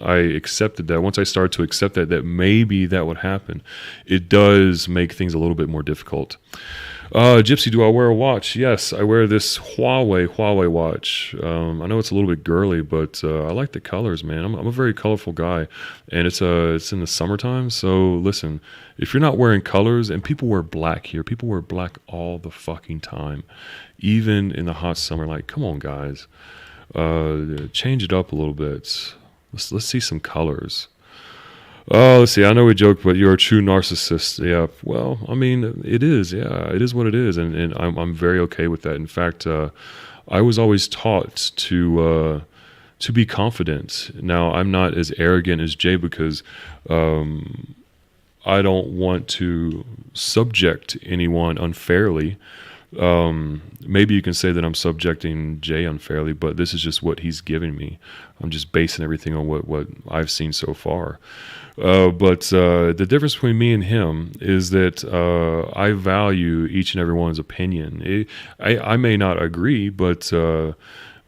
I accepted that, once I started to accept that maybe that would happen, it does make things a little bit more difficult. Gypsy, do I wear a watch? Yes, I wear this Huawei watch. I know it's a little bit girly, but I like the colors, man. I'm a very colorful guy, and it's in the summertime. So listen, if you're not wearing colors, and people wear black here, people wear black all the fucking time, even in the hot summer. Like, come on, guys, change it up a little bit. Let's see some colors. Oh, let's see. I know we joke, but you're a true narcissist. Yeah. Well, I mean, it is. Yeah, it is what it is, and I'm very okay with that. In fact, I was always taught to be confident. Now, I'm not as arrogant as Jay, because I don't want to subject anyone unfairly. Maybe you can say that I'm subjecting Jay unfairly, but this is just what he's giving me. I'm just basing everything on what I've seen so far. But the difference between me and him is that I value each and every one's opinion. I may not agree, but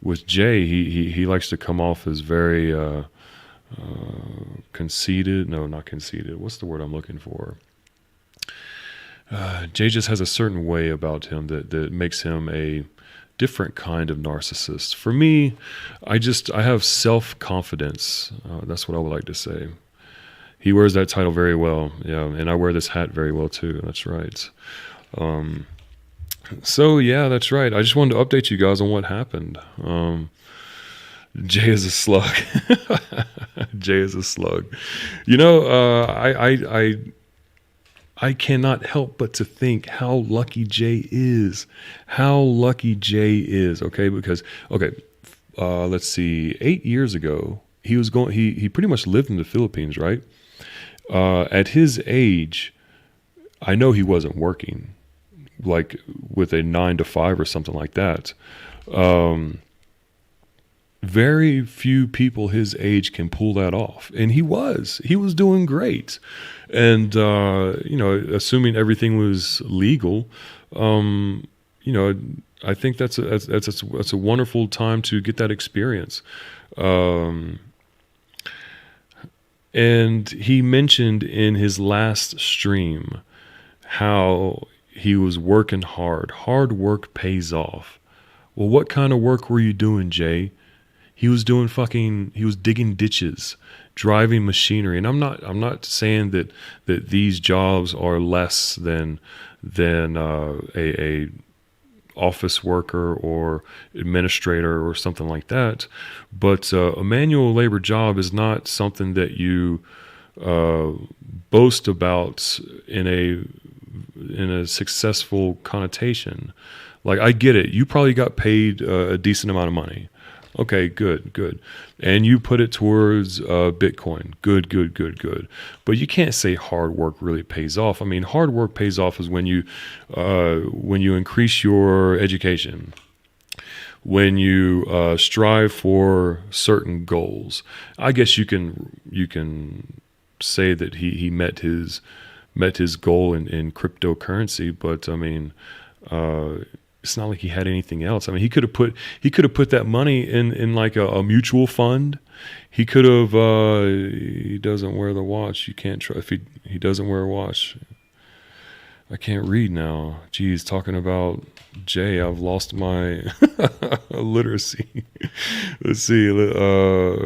with Jay, he likes to come off as very conceited. No, not conceited. What's the word I'm looking for? Jay just has a certain way about him that makes him a different kind of narcissist. For me, I have self-confidence. That's what I would like to say. He wears that title very well. Yeah, and I wear this hat very well too. That's right. So yeah, that's right. I just wanted to update you guys on what happened. Jay is a slug. Jay is a slug. You know, I cannot help but to think how lucky Jay is. How lucky Jay is. Okay, because let's see. 8 years ago, he was going. He pretty much lived in the Philippines, right? At his age, I know he wasn't working, like with a 9 to 5 or something like that. Very few people his age can pull that off, and he was doing great. And assuming everything was legal, I think that's a wonderful time to get that experience. And he mentioned in his last stream how he was working hard. Hard work pays off. Well, what kind of work were you doing, Jay? He was digging ditches, driving machinery. And I'm not saying that these jobs are less than a office worker or administrator or something like that. But a manual labor job is not something that you uh, boast about in a successful connotation. Like, I get it. You probably got paid a decent amount of money. Okay, good, good. And you put it towards Bitcoin. Good, good, good, good. But you can't say hard work really pays off. I mean, hard work pays off is when you increase your education, when you strive for certain goals. I guess you can say that he met his goal in cryptocurrency, but I mean, uh, it's not like he had anything else. I mean, he could have put that money in like a mutual fund. He could have. He doesn't wear the watch. You can't try if he doesn't wear a watch. I can't read now. Geez, talking about Jay, I've lost my literacy. Let's see.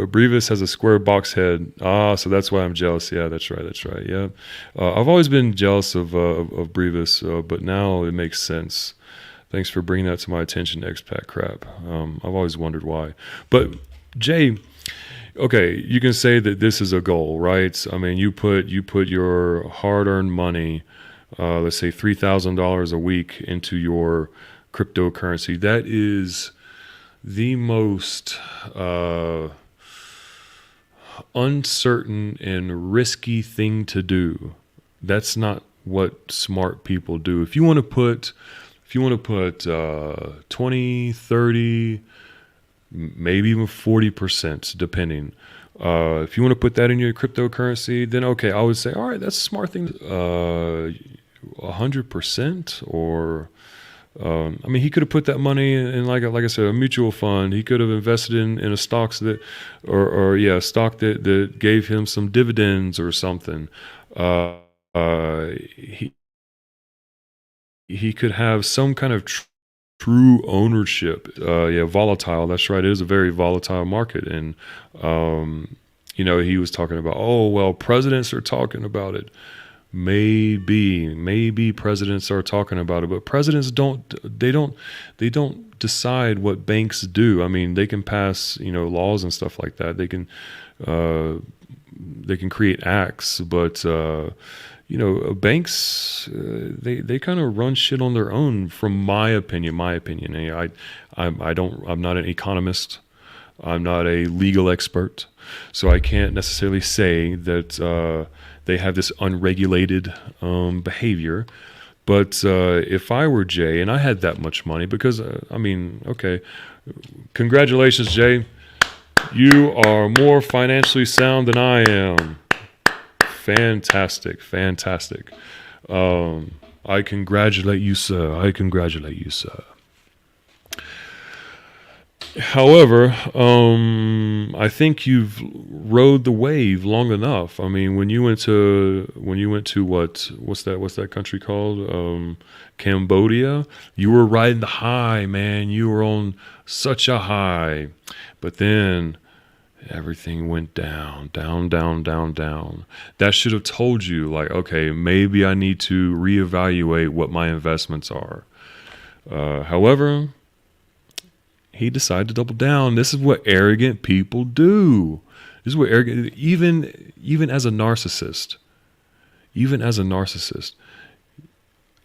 Brevis has a square box head. Ah, so that's why I'm jealous. Yeah, that's right. That's right. Yeah. I've always been jealous of Brevis, but now it makes sense. Thanks for bringing that to my attention, expat crap. I've always wondered why. But Jay, okay, you can say that this is a goal, right? I mean, you put your hard-earned money, let's say $3,000 a week into your cryptocurrency. That is the most uncertain and risky thing to do. That's not what smart people do. If you want to put 20, 30, maybe even 40%, depending. If you want to put that in your cryptocurrency, then okay, I would say, all right, that's a smart thing. 100%, or I mean, he could have put that money in like I said, a mutual fund. He could have invested in a stocks that, or yeah, a stock that gave him some dividends or something. Uh, he could have some kind of true ownership. Yeah, volatile. That's right. It is a very volatile market, and he was talking about, oh well, presidents are talking about it. Maybe presidents are talking about it, but presidents they don't decide what banks do. I mean, they can pass laws and stuff like that. Uh, they can create acts, but banks they kind of run shit on their own, from my opinion. I'm not an economist. I'm not a legal expert, so I can't necessarily say that they have this unregulated behavior. But if I were Jay and I had that much money, because I mean, okay, congratulations, Jay. You are more financially sound than I am. Fantastic, fantastic. I congratulate you, sir. I congratulate you, sir. However, I think you've rode the wave long enough. I mean, when you went to what's that country called? Cambodia. You were riding the high, man. You were on such a high, but then everything went down, down, down, down, down. That should have told you, like, okay, maybe I need to reevaluate what my investments are. However, he decided to double down. This is what arrogant people do. This is what arrogant, even as a narcissist,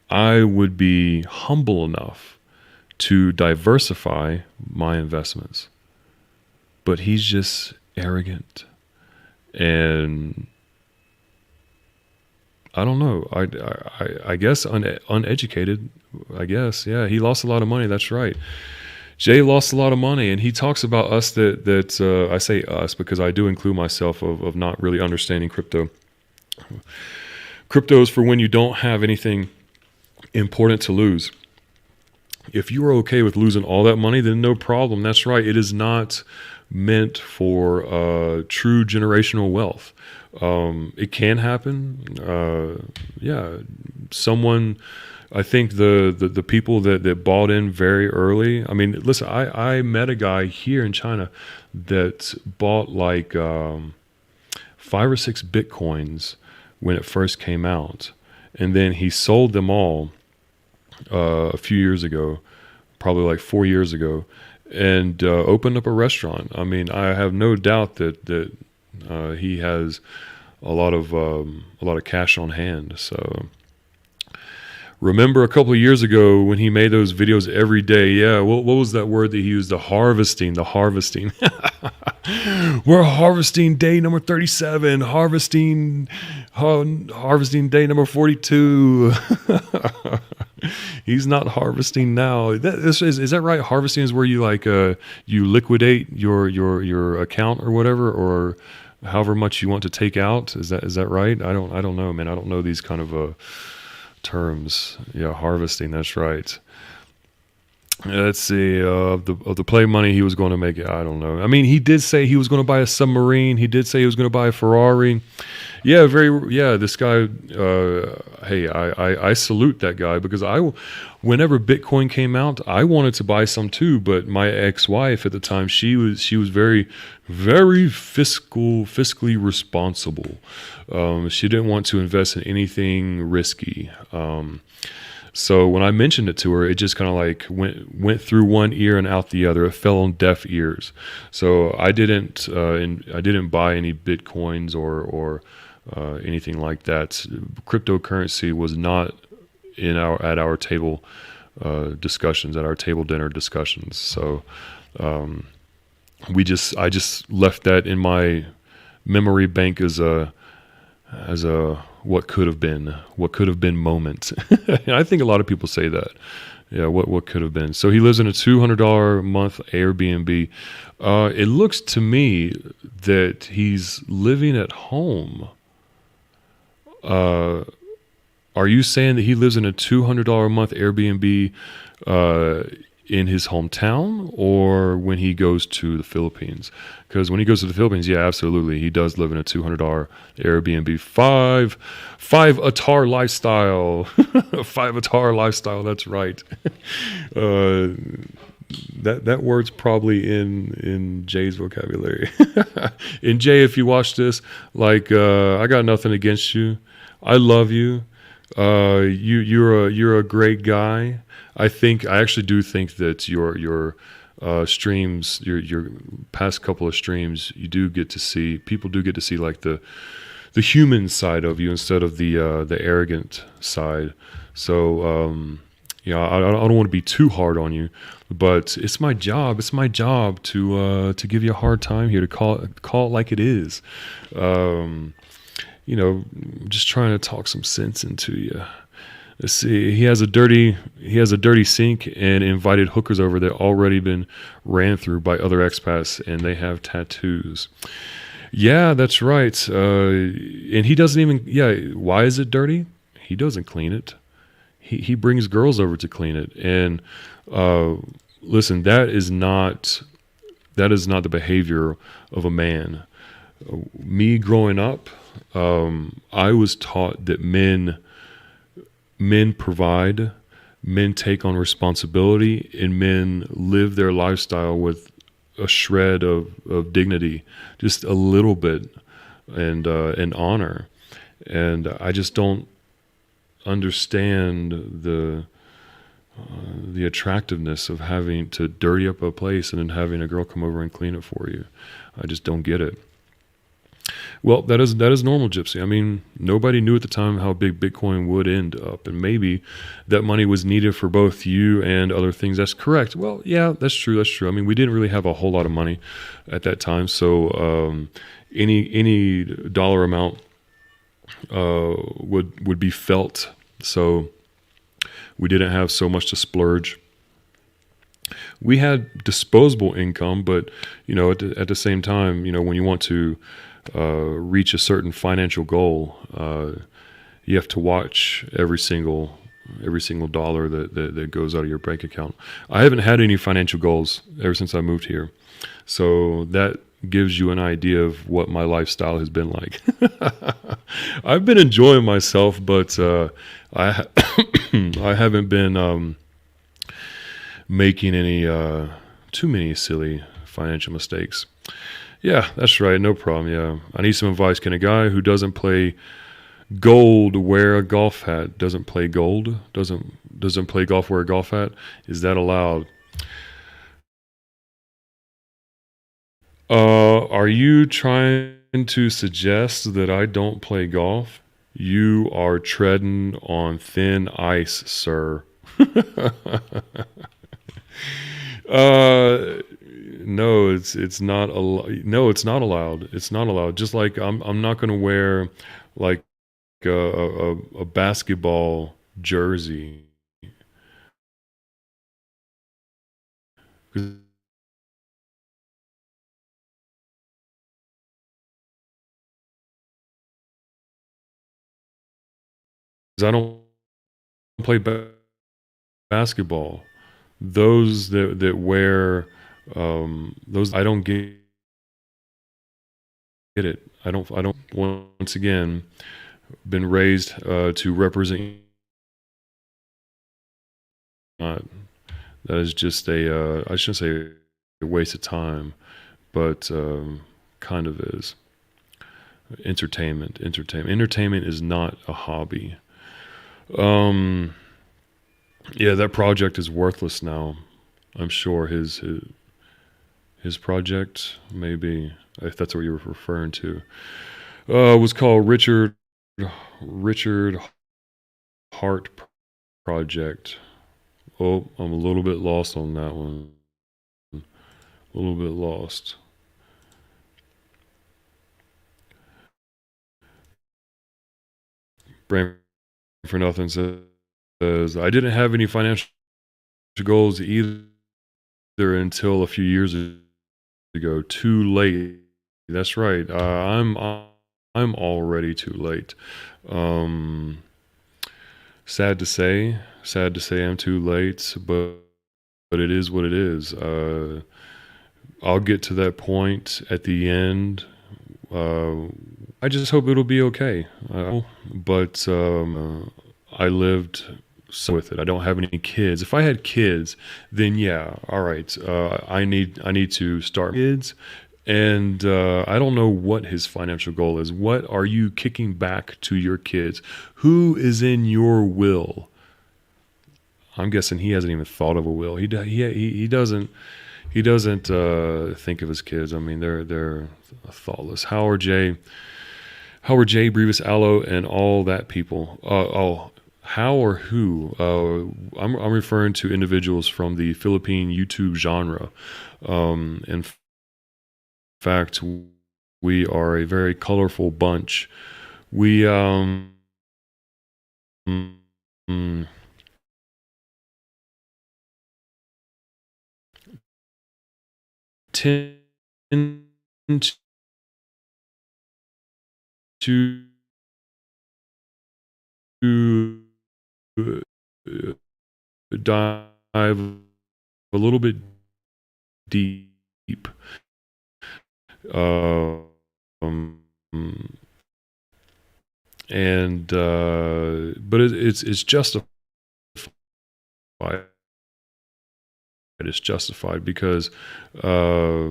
I would be humble enough to diversify my investments. But he's just arrogant, and I don't know. I guess uneducated. I guess, yeah. He lost a lot of money. That's right. Jay lost a lot of money, and he talks about us that I say us because I do include myself of not really understanding crypto. Crypto is for when you don't have anything important to lose. If you are okay with losing all that money, then no problem. That's right. It is not meant for true generational wealth. It can happen. Yeah, someone I think the people that bought in very early. I mean, listen, I met a guy here in China that bought like 5 or 6 Bitcoins when it first came out, and then he sold them all a few years ago, probably like 4 years ago, and opened up a restaurant. I mean, I have no doubt that he has a lot of cash on hand. So remember a couple of years ago when he made those videos every day? Yeah, what was that word that he used? The harvesting. We're harvesting day number 37. Harvesting day number 42. He's not harvesting now. Is that right? Harvesting is where you like you liquidate your account or whatever, or however much you want to take out. Is that right? I don't know, man. I don't know these kind of terms. Yeah, harvesting. That's right. Let's see. Of the play money he was going to make it. I don't know. I mean, he did say he was going to buy a submarine. He did say he was going to buy a Ferrari. Yeah, this guy. Hey, I salute that guy, because whenever Bitcoin came out, I wanted to buy some too. But my ex-wife at the time, she was very, very fiscally responsible. She didn't want to invest in anything risky. So when I mentioned it to her, it just kind of like went through one ear and out the other. It fell on deaf ears. So I didn't buy any Bitcoins or anything like that. Cryptocurrency was not at our table discussions, at our table dinner discussions. So I just left that in my memory bank as a what could have been moment. And I think a lot of people say that. Yeah, what could have been. So he lives in a $200 a month Airbnb. It looks to me that he's living at home. Are you saying that he lives in a $200 a month Airbnb in his hometown, or when he goes to the Philippines? Because when he goes to the Philippines, yeah, absolutely, he does live in a $200 Airbnb. Five Atar lifestyle. 5 Atar lifestyle, that's right. That word's probably in Jay's vocabulary. And Jay, if you watch this, like, I got nothing against you. I love you. You're a great guy. I actually do think that your streams, your past couple of streams, people do get to see like the human side of you instead of the arrogant side. So I don't want to be too hard on you, but it's my job. It's my job to give you a hard time here, to call it like it is. Just trying to talk some sense into you. Let's see. He has a dirty sink and invited hookers over that already been ran through by other expats, and they have tattoos. Yeah, that's right. And he doesn't even. Yeah, why is it dirty? He doesn't clean it. He brings girls over to clean it. And listen, that is not the behavior of a man. Me growing up, I was taught that men provide, men take on responsibility, and men live their lifestyle with a shred of dignity, just a little bit, and honor. And I just don't understand the attractiveness of having to dirty up a place and then having a girl come over and clean it for you. I just don't get it. Well, that is normal, Gypsy. I mean, nobody knew at the time how big Bitcoin would end up, and maybe that money was needed for both you and other things. That's correct. Well, yeah, that's true. I mean, we didn't really have a whole lot of money at that time, so any dollar amount would be felt. So we didn't have so much to splurge. We had disposable income, but at the same time, when you want to reach a certain financial goal, you have to watch every single dollar that goes out of your bank account. I haven't had any financial goals ever since I moved here, so that gives you an idea of what my lifestyle has been like. I've been enjoying myself, but I I haven't been making any too many silly financial mistakes. Yeah, that's right. No problem. Yeah, I need some advice. Can a guy who doesn't play gold wear a golf hat? Doesn't play gold? Doesn't play golf wear a golf hat? Is that allowed? Are you trying to suggest that I don't play golf? You are treading on thin ice, sir. uh, no, it's not no, it's not allowed. It's not allowed. Just like I'm not gonna wear like a basketball jersey because I don't play basketball. Those that wear those I don't get it. I don't once again been raised to represent uh, that is just a I shouldn't say a waste of time, but kind of is. Entertainment is not a hobby. um yeah, that project is worthless now. I'm sure his project, maybe, if that's what you were referring to, was called Richard Hart Project. Oh, I'm a little bit lost on that one. A little bit lost. Brain for Nothing says I didn't have any financial goals either until a few years ago. Too late. That's right. I'm already too late. Um, sad to say I'm too late, but it is what it is. I'll get to that point at the end. Uh, I just hope it'll be okay. But I lived so with it. I don't have any kids. If I had kids, then yeah, all right. I need to start kids, and I don't know what his financial goal is. What are you kicking back to your kids? Who is in your will? I'm guessing he hasn't even thought of a will. He doesn't. He doesn't think of his kids. I mean, they're thoughtless. Howard J. Brevis Allo, and all that people. How or who? I'm referring to individuals from the Philippine YouTube genre. In fact, we are a very colorful bunch. We mm, tend to uh, dive a little bit deep. Uh, um, and but it's justified. It's justified because uh,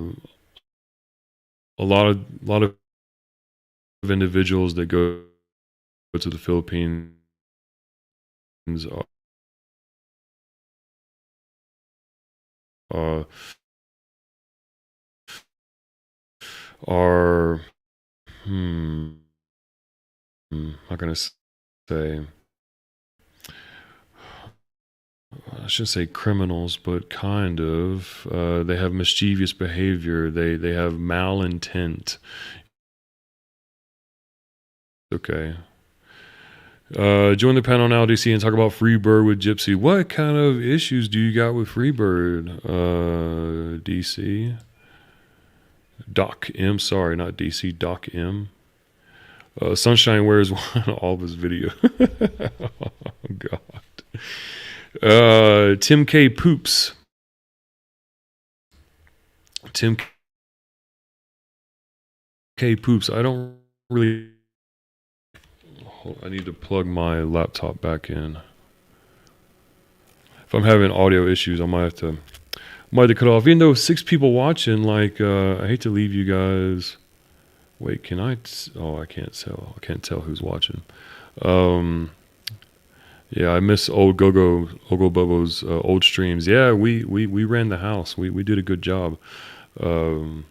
a lot of individuals that go to the Philippines uh, are how can I say? I shouldn't say criminals, but kind of. They have mischievous behavior. They have malintent. Okay. Join the panel now, DC, and talk about Freebird with Gypsy. What kind of issues do you got with Freebird, DC? Doc M, sorry, not DC. Doc M. Sunshine wears one all of his video. Oh God. Tim K poops. Tim K poops. I don't really. I need to plug my laptop back in. If I'm having audio issues, I might have to cut off. Even though 6 people watching, like, I hate to leave you guys. Wait, can I? Oh, I can't tell. I can't tell who's watching. Um, yeah, I miss old Ogo Bobo's old streams. Yeah, we ran the house. We did a good job. Um,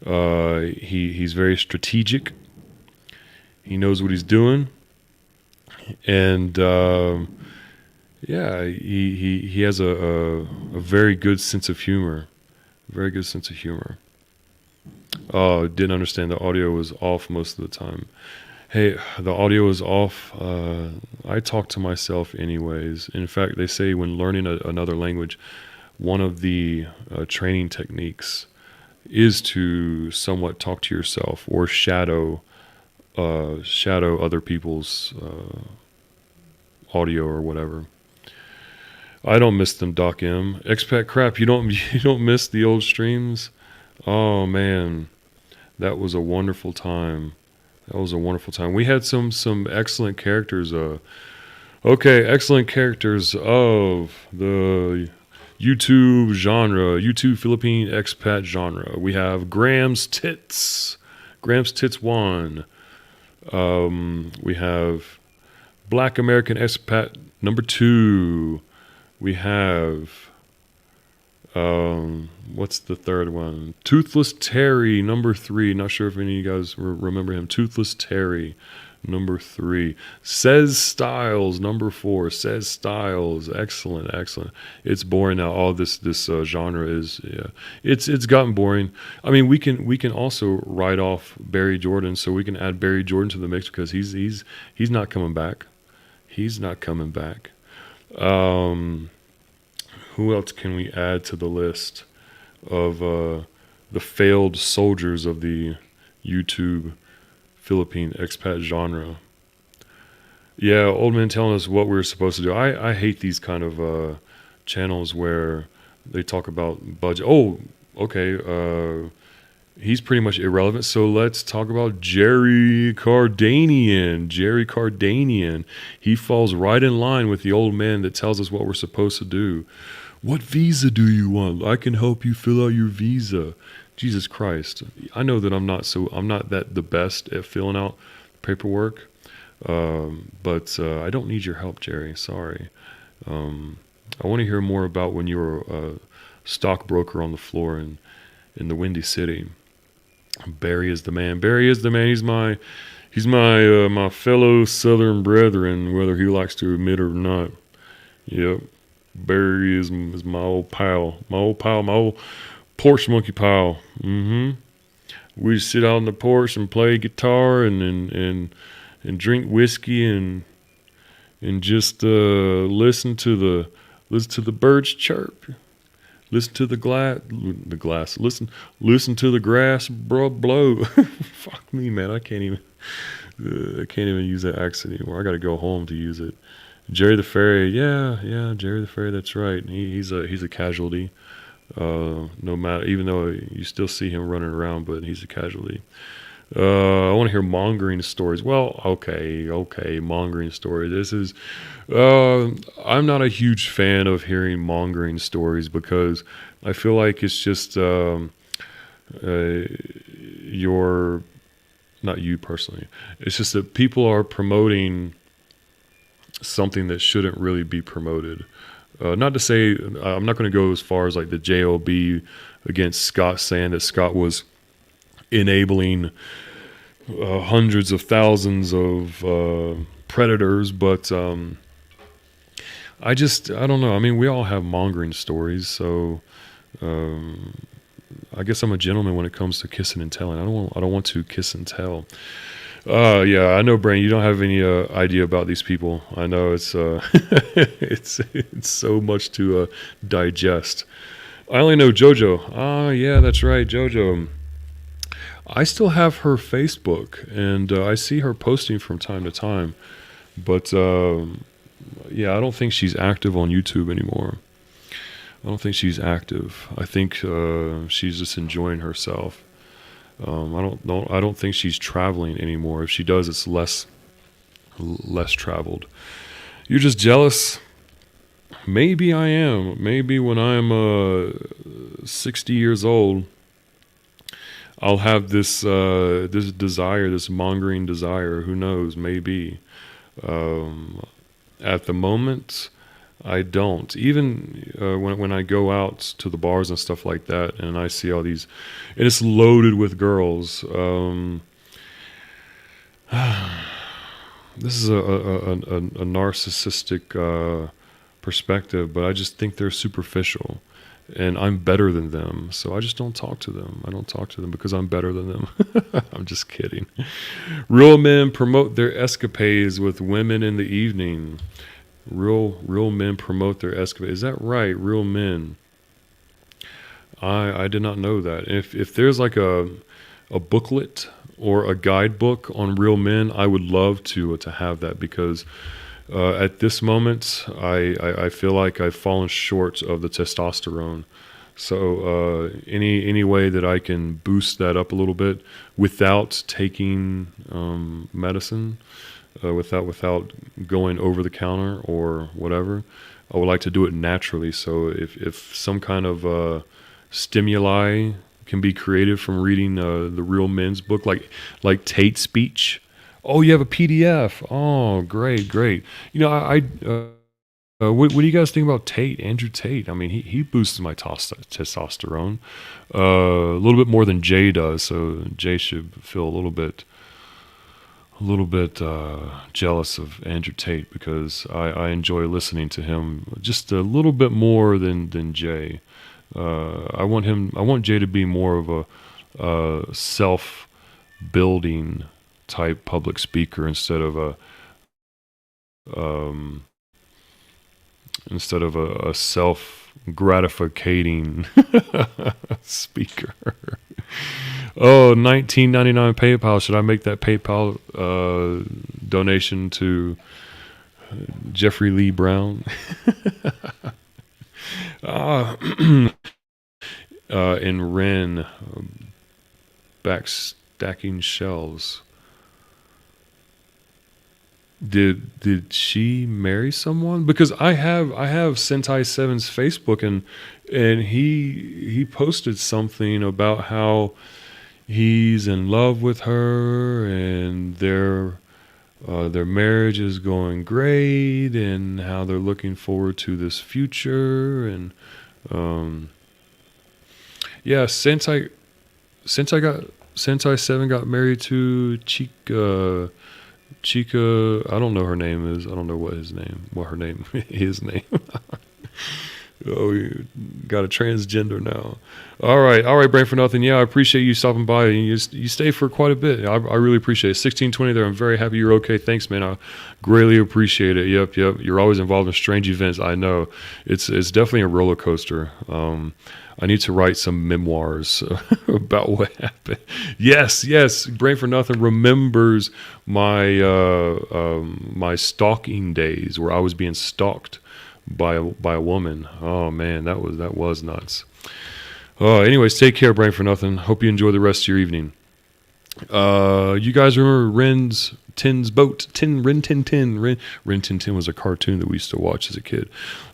he's very strategic. He knows what he's doing, and yeah, he has a very good sense of humor. Very good sense of humor. Oh, didn't understand the audio was off most of the time. Hey, the audio is off. I talk to myself anyways. In fact, they say when learning another language, one of the training techniques is to somewhat talk to yourself or shadow other people's audio or whatever. I don't miss them, Doc M. Expat crap, you don't you don't miss the old streams? Oh man, that was a wonderful time. That was a wonderful time. We had some excellent characters. Okay, excellent characters of the YouTube genre, YouTube Philippine expat genre. We have Graham's Tits, Graham's Tits 1. We have Black American expat number 2. We have what's the third one? Toothless Terry number 3. Not sure if any of you guys remember him. Toothless Terry number 3. Says Styles number 4. Says Styles. Excellent, excellent. It's boring now. All this genre is, yeah. It's gotten boring. I mean, we can also write off Barry Jordan, so we can add Barry Jordan to the mix because he's not coming back. He's not coming back. Who else can we add to the list of the failed soldiers of the YouTube Philippine expat genre? Yeah, old man telling us what we're supposed to do. I hate these kind of channels where they talk about budget. Oh, okay. He's pretty much irrelevant. So let's talk about Jerry Cardanian. Jerry Cardanian. He falls right in line with the old man that tells us what we're supposed to do. What visa do you want? I can help you fill out your visa. Jesus Christ. I know that I'm not that the best at filling out paperwork. But I don't need your help, Jerry. Sorry. I want to hear more about when you were a stockbroker on the floor in the Windy City. Barry is the man. Barry is the man. He's my fellow Southern brethren, whether he likes to admit it or not. Yep. Barry is my old pal. My old porch monkey pal. We just sit out on the porch and play guitar and drink whiskey and just listen to the birds chirp. Listen to the glass. Listen to the grass blow. Fuck me, man. I can't even use that accent anymore. I got to go home to use it. Jerry the Fairy, yeah, Jerry the Fairy. That's right. He's a casualty. No matter, even though you still see him running around, but he's a casualty. I want to hear mongering stories. Well, okay, mongering stories. This is, I'm not a huge fan of hearing mongering stories because I feel like it's just not you personally. It's just that people are promoting something that shouldn't really be promoted. Not to say, I'm not going to go as far as like the JOB against Scott saying that Scott was enabling hundreds of thousands of predators, but I don't know. I mean, we all have mongering stories, so I guess I'm a gentleman when it comes to kissing and telling. I don't want to kiss and tell. Yeah, I know, Brain. You don't have any idea about these people. I know it's it's so much to digest. I only know JoJo. Yeah, that's right, JoJo. I still have her Facebook, and I see her posting from time to time. But yeah, I don't think she's active on YouTube anymore. I don't think she's active. I think she's just enjoying herself. I don't think she's traveling anymore. If she does, it's less traveled. You're just jealous. Maybe I am. Maybe when I'm 60 years old, I'll have this desire, this mongering desire. Who knows? Maybe. Um, at the moment, I don't. Even when I go out to the bars and stuff like that, and I see all these, and it's loaded with girls. This is a narcissistic perspective, but I just think they're superficial, and I'm better than them. So I just don't talk to them. I don't talk to them because I'm better than them. I'm just kidding. Real men promote their escapades with women in the evening. Real men promote their escapades. Is that right? Real men. I did not know that. If there's like a booklet or a guidebook on real men, I would love to have that, because at this moment I feel like I've fallen short of the testosterone. So any way that I can boost that up a little bit without taking medicine, without going over the counter or whatever, I would like to do it naturally. So if some kind of stimuli can be created from reading the Real Men's book, like Tate speech. Oh, you have a PDF. Oh, great. What do you guys think about Tate, Andrew Tate? I mean, he boosts my testosterone a little bit more than Jay does. So Jay should feel a little bit jealous of Andrew Tate, because I enjoy listening to him just a little bit more than Jay. I want Jay to be more of a self-building type public speaker instead of um, a self-gratificating speaker. Oh, $19.99 PayPal. Should I make that PayPal donation to Jeffrey Lee Brown? In Ren, back stacking shelves. Did she marry someone? Because I have Sentai Seven's Facebook, and he posted something about how he's in love with her, and their marriage is going great, and how they're looking forward to this future. And yeah, Sentai 7 got married to Chica. I don't know her name is. I don't know what her name his name. Oh, you got a transgender now. All right, Brain for Nothing. Yeah, I appreciate you stopping by. You stay for quite a bit. I really appreciate it. 1620 there. I'm very happy you're okay. Thanks, man. I greatly appreciate it. Yep. You're always involved in strange events. I know. It's definitely a roller coaster. I need to write some memoirs about what happened. Yes. Brain for Nothing remembers my my stalking days where I was being stalked by a woman. Oh man, that was nuts. Anyways, take care, Brain for Nothing. Hope you enjoy the rest of your evening. You guys remember Ren Tin's boat? Ren Tin Tin. Ren Tin Tin was a cartoon that we used to watch as a kid.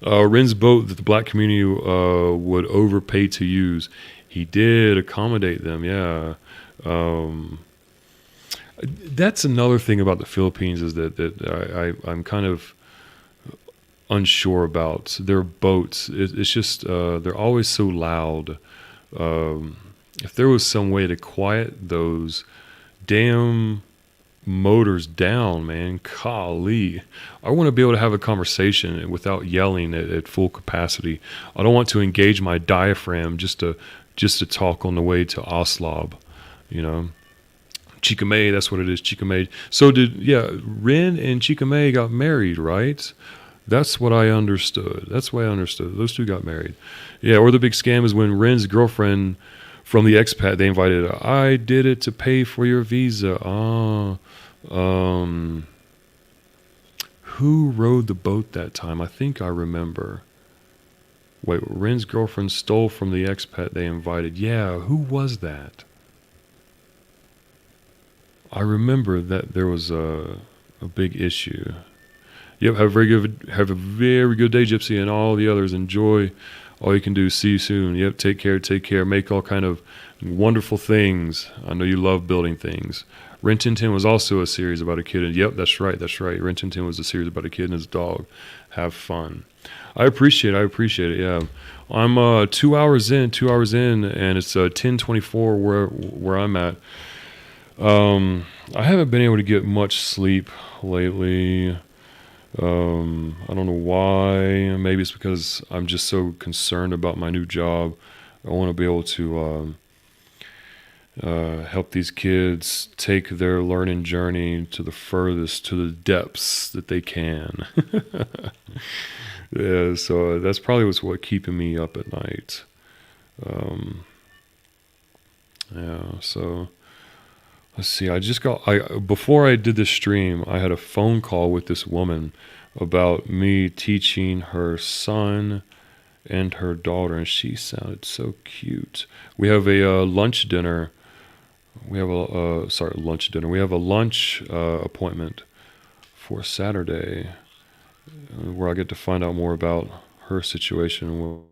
Ren's boat that the black community would overpay to use. He did accommodate them. Yeah. That's another thing about the Philippines, is that I'm kind of unsure about their boats. It's just they're always so loud. If there was some way to quiet those damn motors down, man, golly, I want to be able to have a conversation without yelling at full capacity. I don't want to engage my diaphragm just to talk on the way to Oslob, you know. Chica May, that's what it is, Chica May. So Ren and Chica May got married, right? That's what I understood. That's what I understood. Those two got married. Yeah, or the big scam is when Ren's girlfriend from the expat, they invited her. I did it to pay for your visa. Who rowed the boat that time? I think I remember. Wait, Ren's girlfriend stole from the expat they invited. Yeah, who was that? I remember that there was a big issue. Yep, have a very good day, Gypsy, and all the others. Enjoy all you can do. See you soon. Yep, take care, take care. Make all kind of wonderful things. I know you love building things. Rin Tin Tin was also a series about a kid. And yep, that's right, that's right. Rin Tin Tin was a series about a kid and his dog. Have fun. I appreciate it. Yeah, I'm 2 hours in, and it's 10:24 where I'm at. I haven't been able to get much sleep lately. I don't know why. Maybe it's because I'm just so concerned about my new job. I want to be able to help these kids take their learning journey to the furthest, to the depths that they can. Yeah, so that's probably what's keeping me up at night. Um, yeah, so let's see. I before I did this stream, I had a phone call with this woman about me teaching her son and her daughter, and she sounded so cute. We have a lunch dinner. We have a sorry, lunch dinner. We have a lunch appointment for Saturday, where I get to find out more about her situation.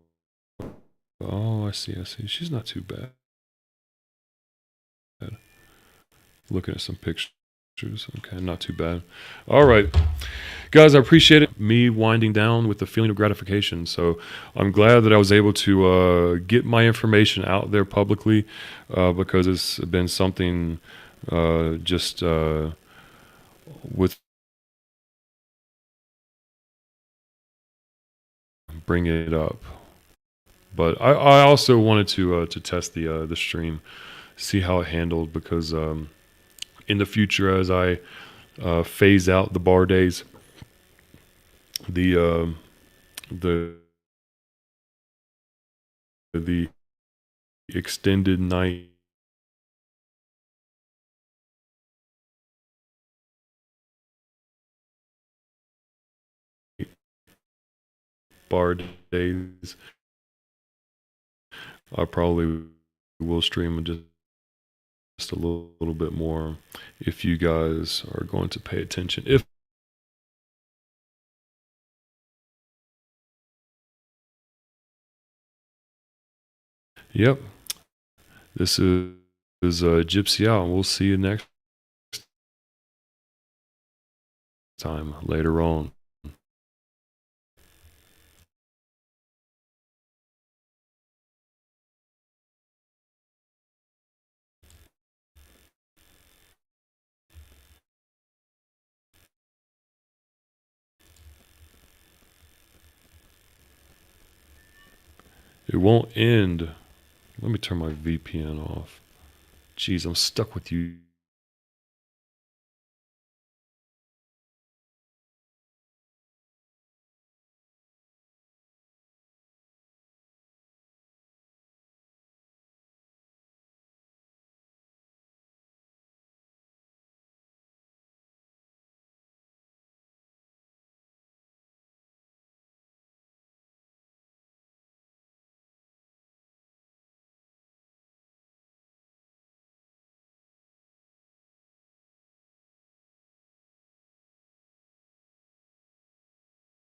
Oh, I see, I see. She's not too bad. Looking at some pictures. Okay, not too bad. All right, guys, I appreciate it. Me winding down with the feeling of gratification. So I'm glad that I was able to get my information out there publicly, because it's been something just with bringing it up. But I also wanted to test the stream, see how it handled, because in the future, as I phase out the bar days, the the the extended night bar days, I probably will stream just a little bit more if you guys are going to pay attention. If yep, this is Gypsy out. We'll see you next time later on. It won't end. Let me turn my VPN off. Jeez, I'm stuck with you